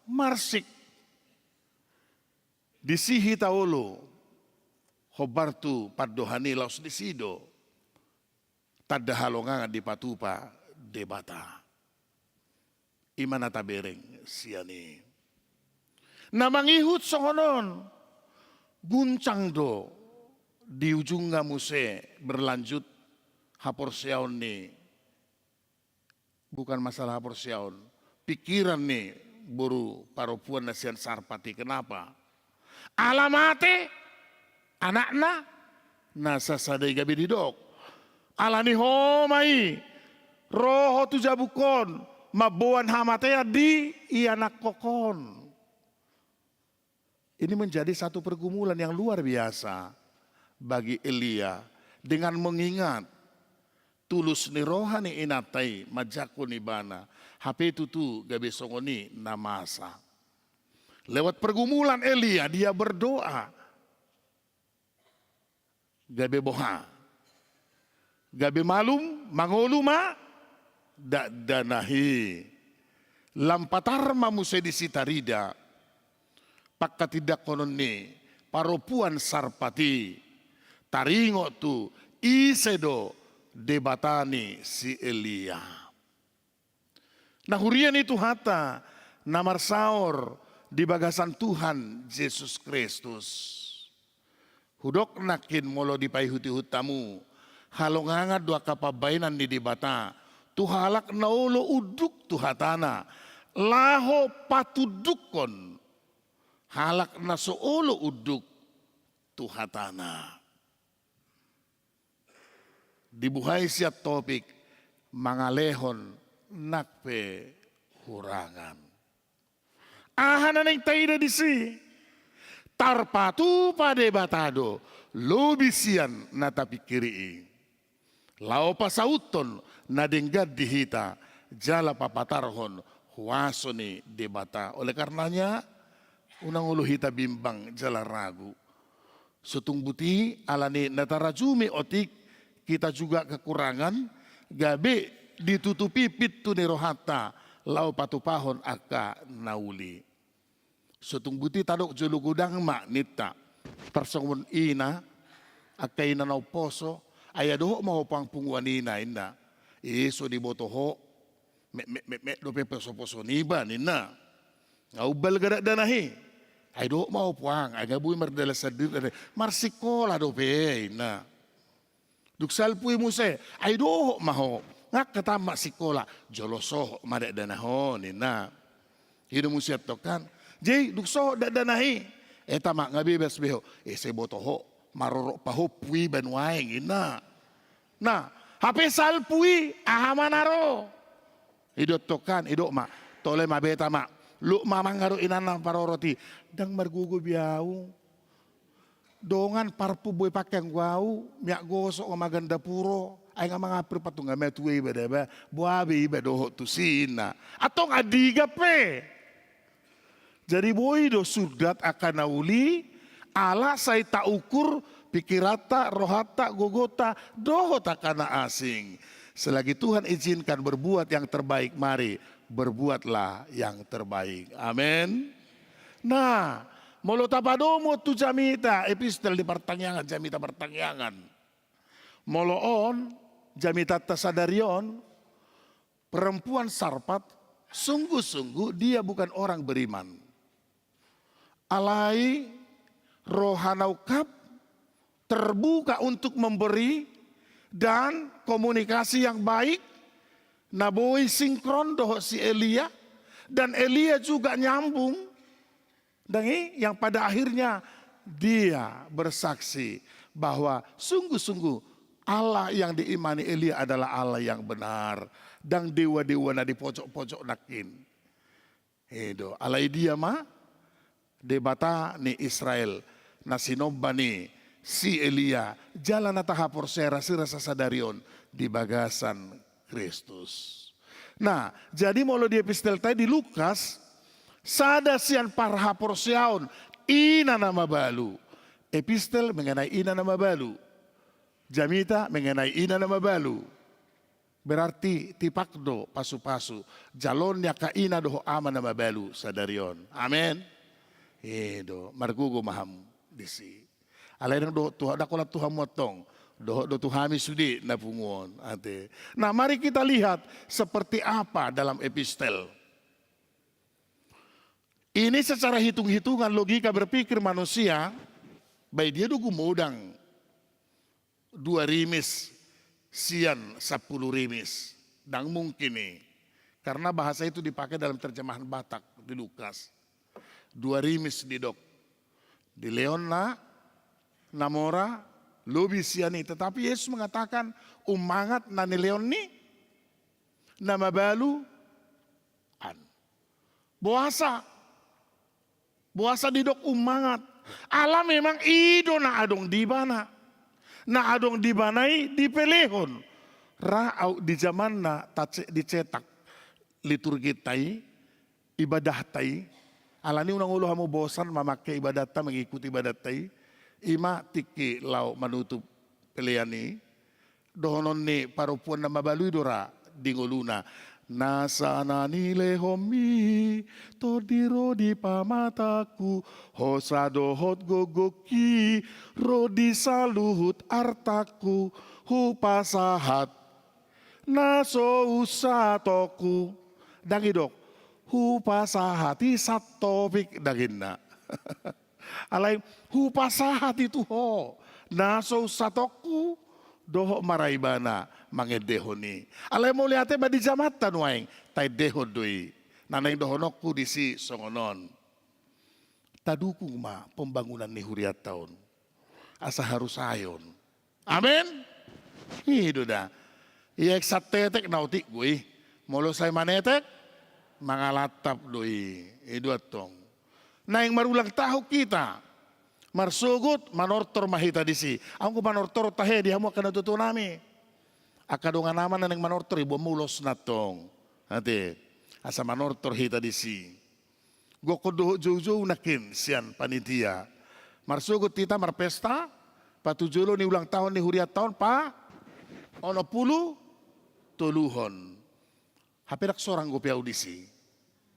Marsik. Disihi taolo. Hobartu padohani laos disido. Tada halongan di patupa debata. Imana tabereng siani. Namangihut songonon. Guncang do. Di ujung muse berlanjut. Haporsiaon ni. Bukan masalah haporsiaon. Pikiran nih buru parupuan nasian Sarpati. Kenapa? Alamate. Anakna. Nasa sadai gabi didok. Alani homai. Roho tu jabukon. Mabuan hamatea di ianak kokon. Ini menjadi satu pergumulan yang luar biasa. Bagi Elia. Dengan mengingat. Tulus ni rohani inatai majako ni bana. Hape tutu gabe songoni namasa. Lewat pergumulan Elia dia berdoa. Gabe boha. Gabe malum mangoluma danahi. Lampatar mamuse di sitarida. Pakka tidak konon ni paropuan Sarpati. Taringo tu isedo. Debatani si Elia. Nah hurian itu hata namar saor di bagasan Tuhan Yesus Kristus. Hudok nakin molo dipaihuti hutamu. Halongangat dua kapabainan di debata. Tuhalak naolo uduk tuhatana. Laho patudukon. Halak na soolo uduk. Tuhatana. Dibuhay siya topik mangalehon nakpe hurangan. Ahanan ang tayo di si tarpatu pade batado lobisian na tapikiri. Lao pasauton na denggad dihita jala papatarhon huwaso ni debata. Oleh karenanya unang ulu hita bimbang jala ragu. Sutung buti alani natarajumi otik kita juga kekurangan gabe ditutupi pitu ni rohata lau patupahon aka nauli. Sutung buti tadok julu gudang mak nita tersengun ina aka ina nau poso ayado mau pang pungwanina ina iso di botoho me dope poso niba nina ngaubal gadak danahi ayado mau puang agabui merdela sadir marsikola dope ina duksal pui muse ayado maho ngak ketama sikola jolosoh madak danaho nina hidup musiat tokan jadi dukso danahi eta mak ngabibes beho se botoho marorok paho pui banwaing ina. Nah, HP salpui ahamanaro. Idot tokan, idok mak. Tole mabeta mak. Lu mamangaro inana paroroti. Dang margugo biau. Dongan parpu boy pakeng guau. Miak gosok maganda puro. Ay nga mga perpatunga metuwe iba deba. Buabi iba doho tusina. Atong adiga pe. Jadi boy do surdat akan nauli. Ala say taukur pikirata, rohata, gogota, dohota kana asing. Selagi Tuhan izinkan berbuat yang terbaik, mari berbuatlah yang terbaik. Amin. Nah, molo tapadomo tu jamita, epistel di pertanyaan, jamita pertanyaan. Molo on, jamita tasadarion, perempuan sarpat, sungguh-sungguh dia bukan orang beriman. Alai rohanau kap terbuka untuk memberi dan komunikasi yang baik. Naboi sinkron doh si Elia dan Elia juga nyambung. Dan yang pada akhirnya dia bersaksi bahwa sungguh-sungguh Allah yang diimani Elia adalah Allah yang benar. Dan dewa-dewa na di pojok-pojok nakin. Edo alai dia mah debata ni Israel nasinomba ni si Elia jalan atahapor sera sirasa sadarion di bagasan Kristus. Nah, jadi molo di epistel tadi di Lukas sada sian parhapor siaon ina nama balu. Epistel mengenai ina nama balu. Jamita mengenai ina nama balu. Berarti tipakdo pasu-pasu jalonnya ka ina doho ama nama balu sadarion. Amin. Edo margugo maham disi. Alai nang do tuha dakola Tuhan motong. Do Tuhami sudi na pungon ate. Nah, mari kita lihat seperti apa dalam epistel. Ini secara hitung-hitungan logika berpikir manusia, baik dia dugu modang 2 rimis sian 10 rimis. Dan mungkin nih, karena bahasa itu dipakai dalam terjemahan Batak di Lukas. 2 rimis di dok. Di Leona, Namora, Lobisiani. Tetapi Yesus mengatakan umangat nani Leon ni nama balu an. Buasa. Buasa di dok umangat. Allah memang ido na adong di bana. Na adong di banai di pelehon. Ra'au di zaman na dicetak liturgi tai, ibadah tai. Alani unang ulo hamu bosan memakai ibadat ta mengikuti ibadat tai. Ima tiki lau manutup peliani. Dohonon ni parupuan na mabalui dora dinguluna. Nasana nile homi todiro di pamataku hosado hot gogoki rodi saluhut artaku hupasahat naso usatoku dangidok hupasahati satopik daginna alai hupasahati itu ho naso usatoku doho maraibana mangedehoni. Alay mo liate ba di jamatan waing tay deho doi. Nanay dohonokku di si songonon. Tadukung ma pembangunan ni huriat tahun. asa harus ayon. Amin. Itu dah. Iya eksatetek nautik gue. Molo saya manetek mangalatap doi. Itu atong. Nah yang marulang tahu kita. Marsugut manortor mahita disi. Aku manortor tahe dia mau kena tutu nami. Akadongan naman na ng manortor ibo mulos na tong. Ate, asa manortor hita disi. Gokodo jojo nakin sian panitia. Marsugut tita marpesta. Patujulo ni ulang tahun ni huriat tahun pa. Ono pulu tuluhon. Hapirak sorang gopi audisi.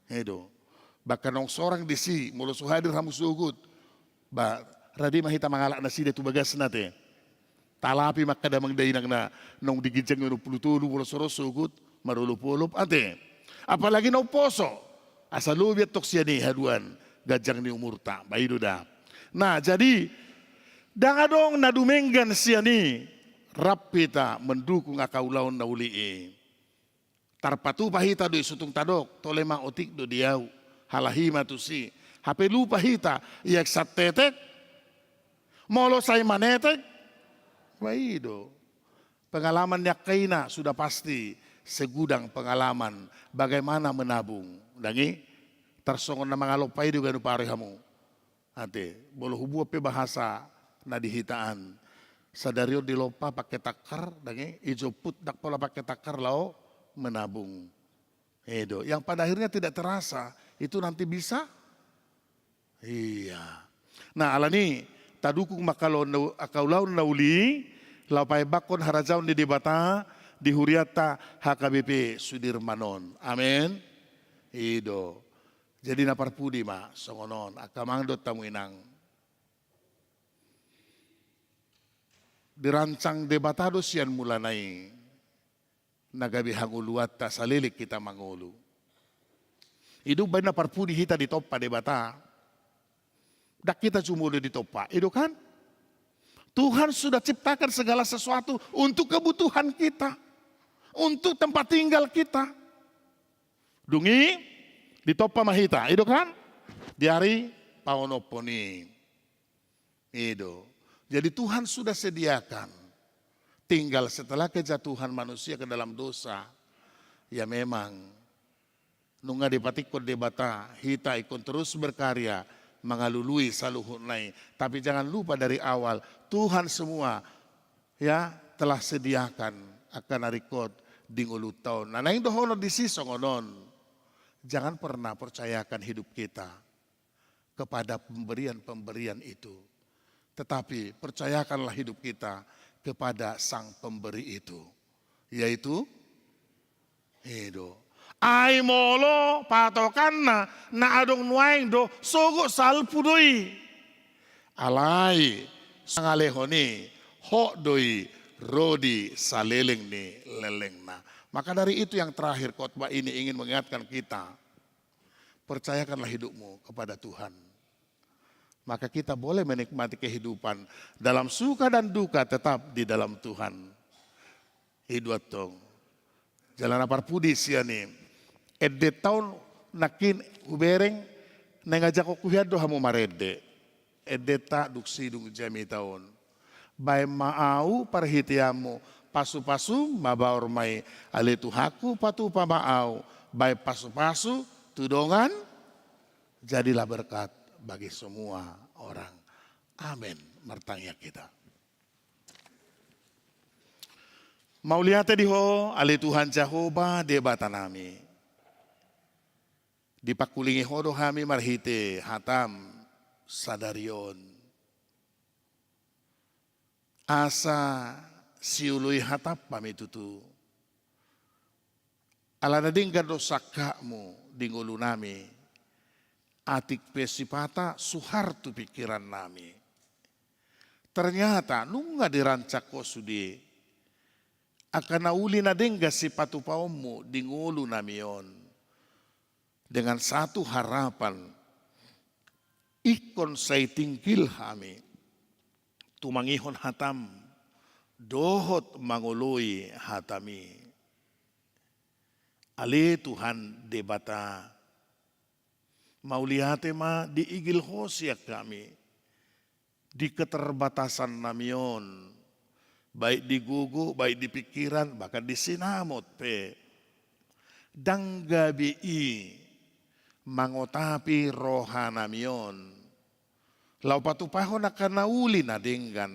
Edo. Bahkan nong sorang disi mulos hadir hamus sugut. Ba radi mahita mangalak na sida tu bagas nate. Talapi makada mangdainang na nung digijang yung pulutulo wala soros sugut marulupulup ate. Apalagi na poso. Asa lubiat tok siya ni haduan gajang ni umurta. Baido da. Nah jadi dangadong nadumenggan siya ni rapita mendukung akaulaon na uli. Tarpatu pahita do sutung tadok tolema otik do diau halahima tu si. Hape lupa hita iyak satetek molo say manetek. Waido. Pengalaman Yakaina sudah pasti segudang pengalaman bagaimana menabung. Dangi tersongon na mga lopay di gano pare hamu. Ate, bolo hubu pe bahasa na dihitaan. Sa dario di lopa pakai takar, dangi ijo put dak pola pakai takar lao menabung. Edo, yang pada akhirnya tidak terasa itu nanti bisa. Iya. Nah, alani tadukung makalon akaulaun nauli lapai bakon harajaun di debata di huriata HKBP Sudirmanon. Amin. Ido. Jadi naparpudi ma songonon akamangdot tamu inang. Dirancang debatado sian mulanai nagabi hanguluata salilik kita mangulu. Idu bayi naparpudi hita di topa debata. Dak kita cuma di topa, itu kan? Tuhan sudah ciptakan segala sesuatu untuk kebutuhan kita, untuk tempat tinggal kita. Dungi di topa mahita, itu kan? Diari paonoponi, itu. Jadi Tuhan sudah sediakan. Tinggal setelah kejatuhan manusia ke dalam dosa, ya memang nunga dipatikon debata, hita ikon terus berkarya. Mengalului saluhun nai. Tapi jangan lupa dari awal Tuhan semua ya telah sediakan akan arikot ding ulu tahun. Nah, yang dohono di sisongonon. Jangan pernah percayakan hidup kita kepada pemberian-pemberian itu. Tetapi percayakanlah hidup kita kepada sang pemberi itu. Yaitu Edo. Ai molo patokan na adong nuaing do sogo salpudoi. Alai sangalehoni ho doi rodi saleleng ni leleng na. Maka dari itu yang terakhir khotbah ini ingin mengingatkan kita. Percayakanlah hidupmu kepada Tuhan. Maka kita boleh menikmati kehidupan dalam suka dan duka tetap di dalam Tuhan. Hidup tong. Jalan aparpudi siani. Edde tahun nakin ubereng nengajak ko kuhiado hamu marede. Edde ta duksi dung jami tahun. Bay maau parhitiamu pasu-pasu mabaor mai ale tuhaku patu pamaau. Bay pasu-pasu tudongan jadilah berkat bagi semua orang. Amin. Martanya kita. Mau lihat di ho ale Tuhan Jehovah debata nami. Dipakulingi hodo kami marhite hatam sadarion. Asa siului hatap pami tutu. Ala nading gado sakakmu dingulu nami. Atik pesipata suhartu pikiran nami. Ternyata nunga dirancak ko sudi. Akan nauli nading gasipatu paumu dingulu nami yon. Dengan satu harapan, ikon say tingkil kami, tumangihon hatam, dohot mangului hatami. Ali Tuhan debata, maulihate ma diigil hosyak kami, di keterbatasan namion, baik di gugu, baik di pikiran, bahkan di sinamot pe. Dang gabi mangotapi roha namion. Lau patupahon akan nauli na denggan.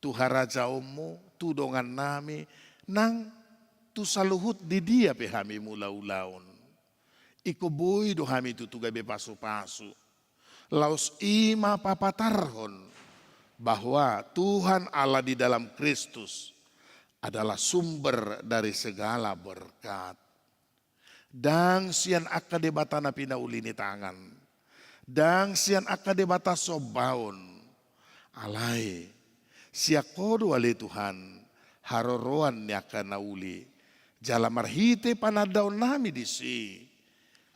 Tuhara jaumu, tudongan nami, nang tu saluhut di dia pe hami mula-ulaun. Iko boy do hami tutuga be pasu-pasu. Laus ima papatarhon bahwa Tuhan Allah di dalam Kristus adalah sumber dari segala berkat. Dang sian akade batana pinaulini tangan. Dang sian akade bata sobaon. Alai siakodo ale Tuhan haroroan ni akan nauli. Jala marhite panadaon nami di si.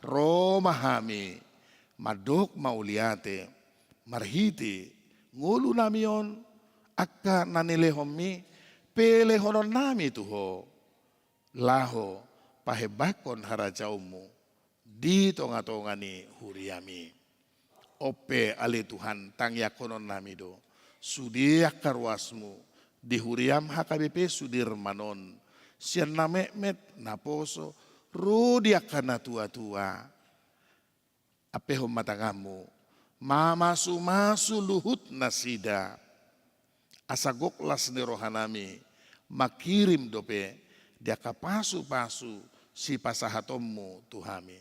Roma hami madok mauliate marhite ngulu namion akka nanelehomi pelehonon nami tuho laho pahebakon harajaumu di tonga-tongani huriami ope ale Tuhan tangyakonon nami do sudiak karwasmu di huriam HKBP Sudirmanon sian namemet naposo rudiak kana tua-tua apehom matangamu mama sumasu luhut nasida asagok las nerohanami makirim dope dia kapasu-pasu si pasahatommu Tuhami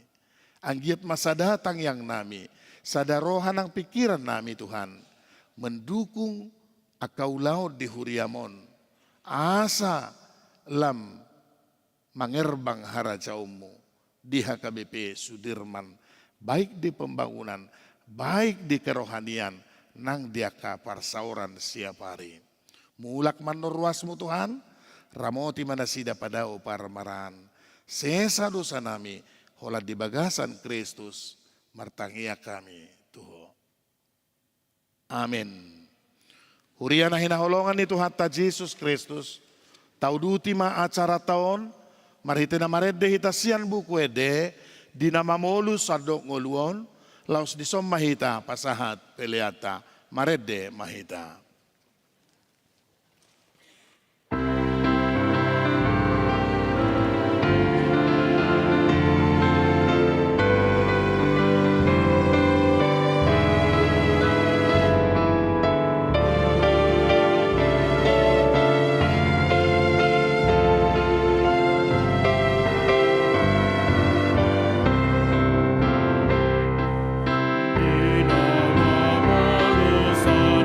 anggiat masa datang yang nami sadarohan ang pikiran nami Tuhan mendukung akau laut di huriamon asa lam mangerbang harajaumu di HKBP Sudirman baik di pembangunan baik di kerohanian nang diaka parsauran siap hari mulak manurwasmu Tuhan ramoti manasida padao parmaran sesa dosa nami hola di bagasan Kristus martangia kami Tuhan amin huriana hinaholongan itu hatta Yesus Kristus tauduti ma acara tahun marhite na marede hitasian buku ede di nama molu sadok ngoluon laus disom mahita pasahat peleata marede mahita. Di nama manusia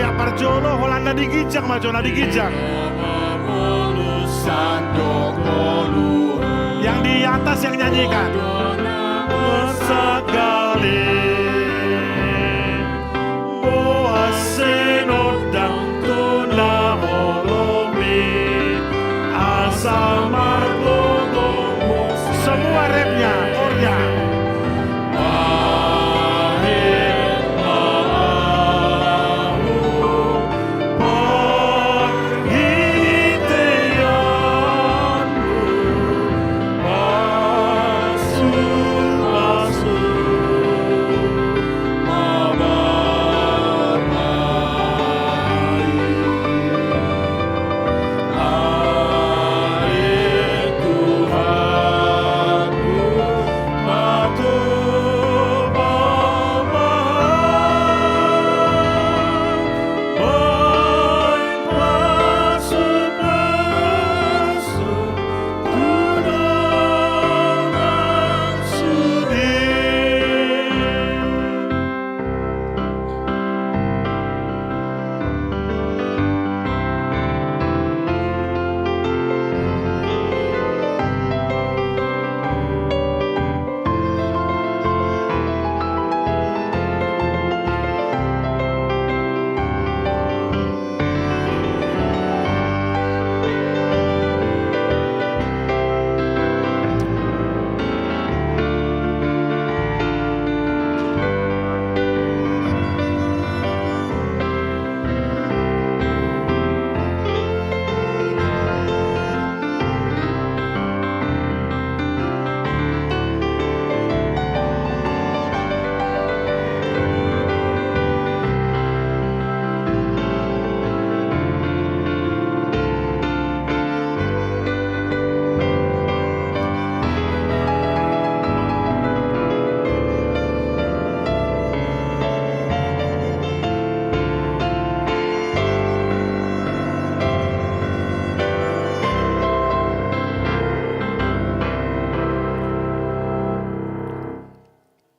Dak parjolo Holanda digijang majona digijang. Yang di atas yang nyanyikan. Sekali boaseno dan tuna holomi asal margogomu. Semua rapnya, ornya.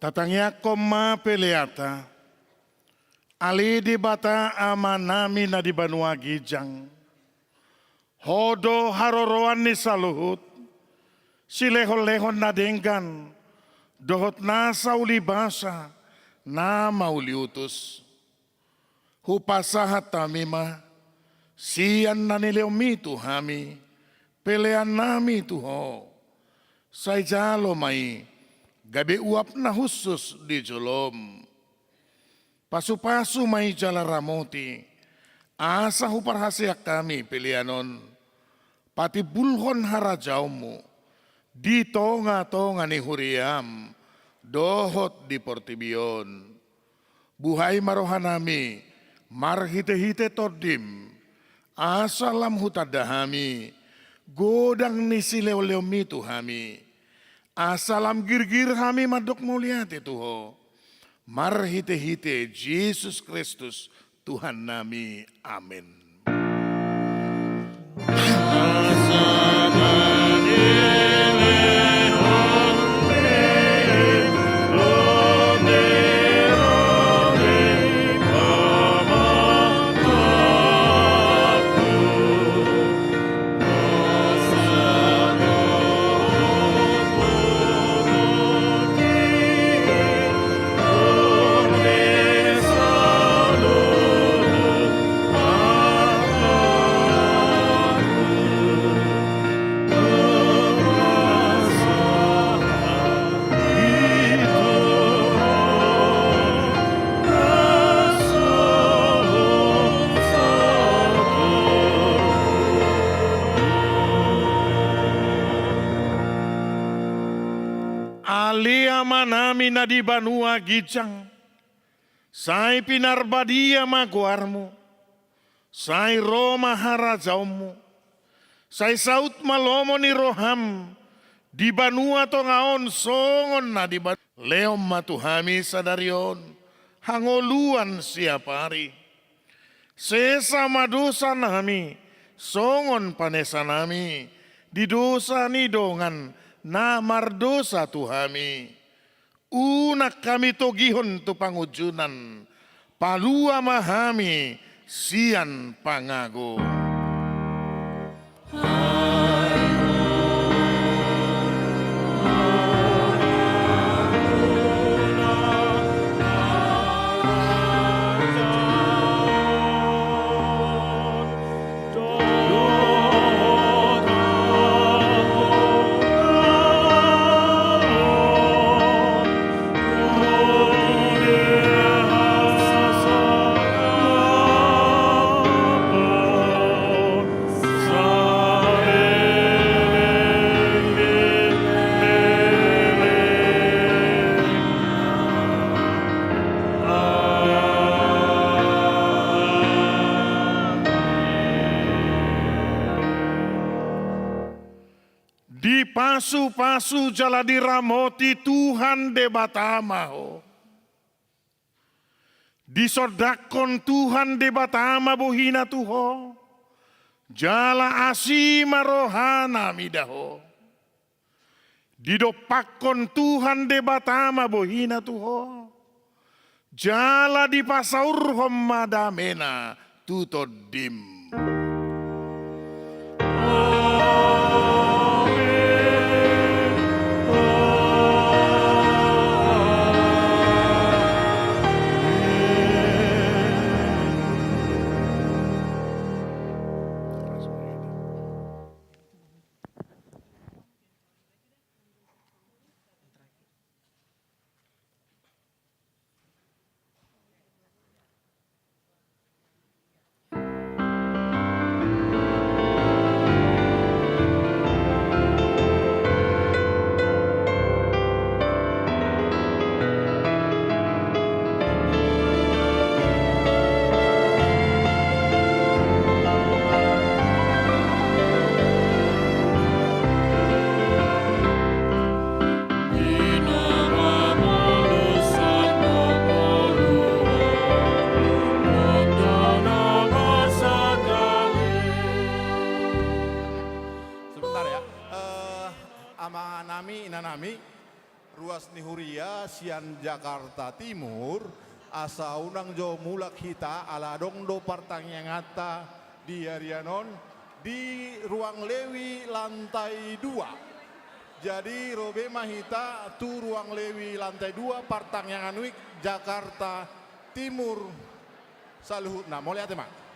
Tatangnya koma peleata, ali di bata amanami na di banua gijang, hodo haroroan ni saluhut, silehon-lehon na denggan, dohot na sauli basa, na mauli utus. Hupasahat tamima, siyan na nileomi tuhami, pelean nami tuho, say jalo mai, gabi uap na husus di jolom. Pasu-pasu may jala ramoti. Asa huparhasyak kami pilianon. Pati bulhon harajaw mo. Dito nga ni huriam. Dohot di portibion. Buhay marohanami. Marhite-hite todim. Asa lam hutadahami. Godang ni sileo-leo mitu hami. Asalam girgir kami madok muliat itu ho. Marhite-hite Yesus Kristus Tuhan nami. Amin. Manami na di banua gijang, say pinarbadia maguarmo, say Roma harajaumu, say saut malomo ni roham, di banua to ngaon songon na di banua, leom matuhami sadarion, hangoluan siapari, sesama dosa nami, songon panesa nami, di dosa ni dongan, na mardosa tuhami. Unak kami togihon tu pangujunan, palua mahami, sian pangago. Di pasu-pasu jala diramoti Tuhan debatamaho. Disodakon Tuhan debatama bohina tuho. Jala asima rohana midaho. Didopakon Tuhan debatama bohina tuho. Jala di pasaur homadamena tutodim. Inanami ruas nihuria sian Jakarta Timur asa unang jo mulak hita ala dongdo partangangata di Arianon di ruang Lewi lantai 2. Jadi robe mahita tu ruang Lewi lantai 2 partangyangan wik Jakarta Timur saluhutna. Mau lihat mak?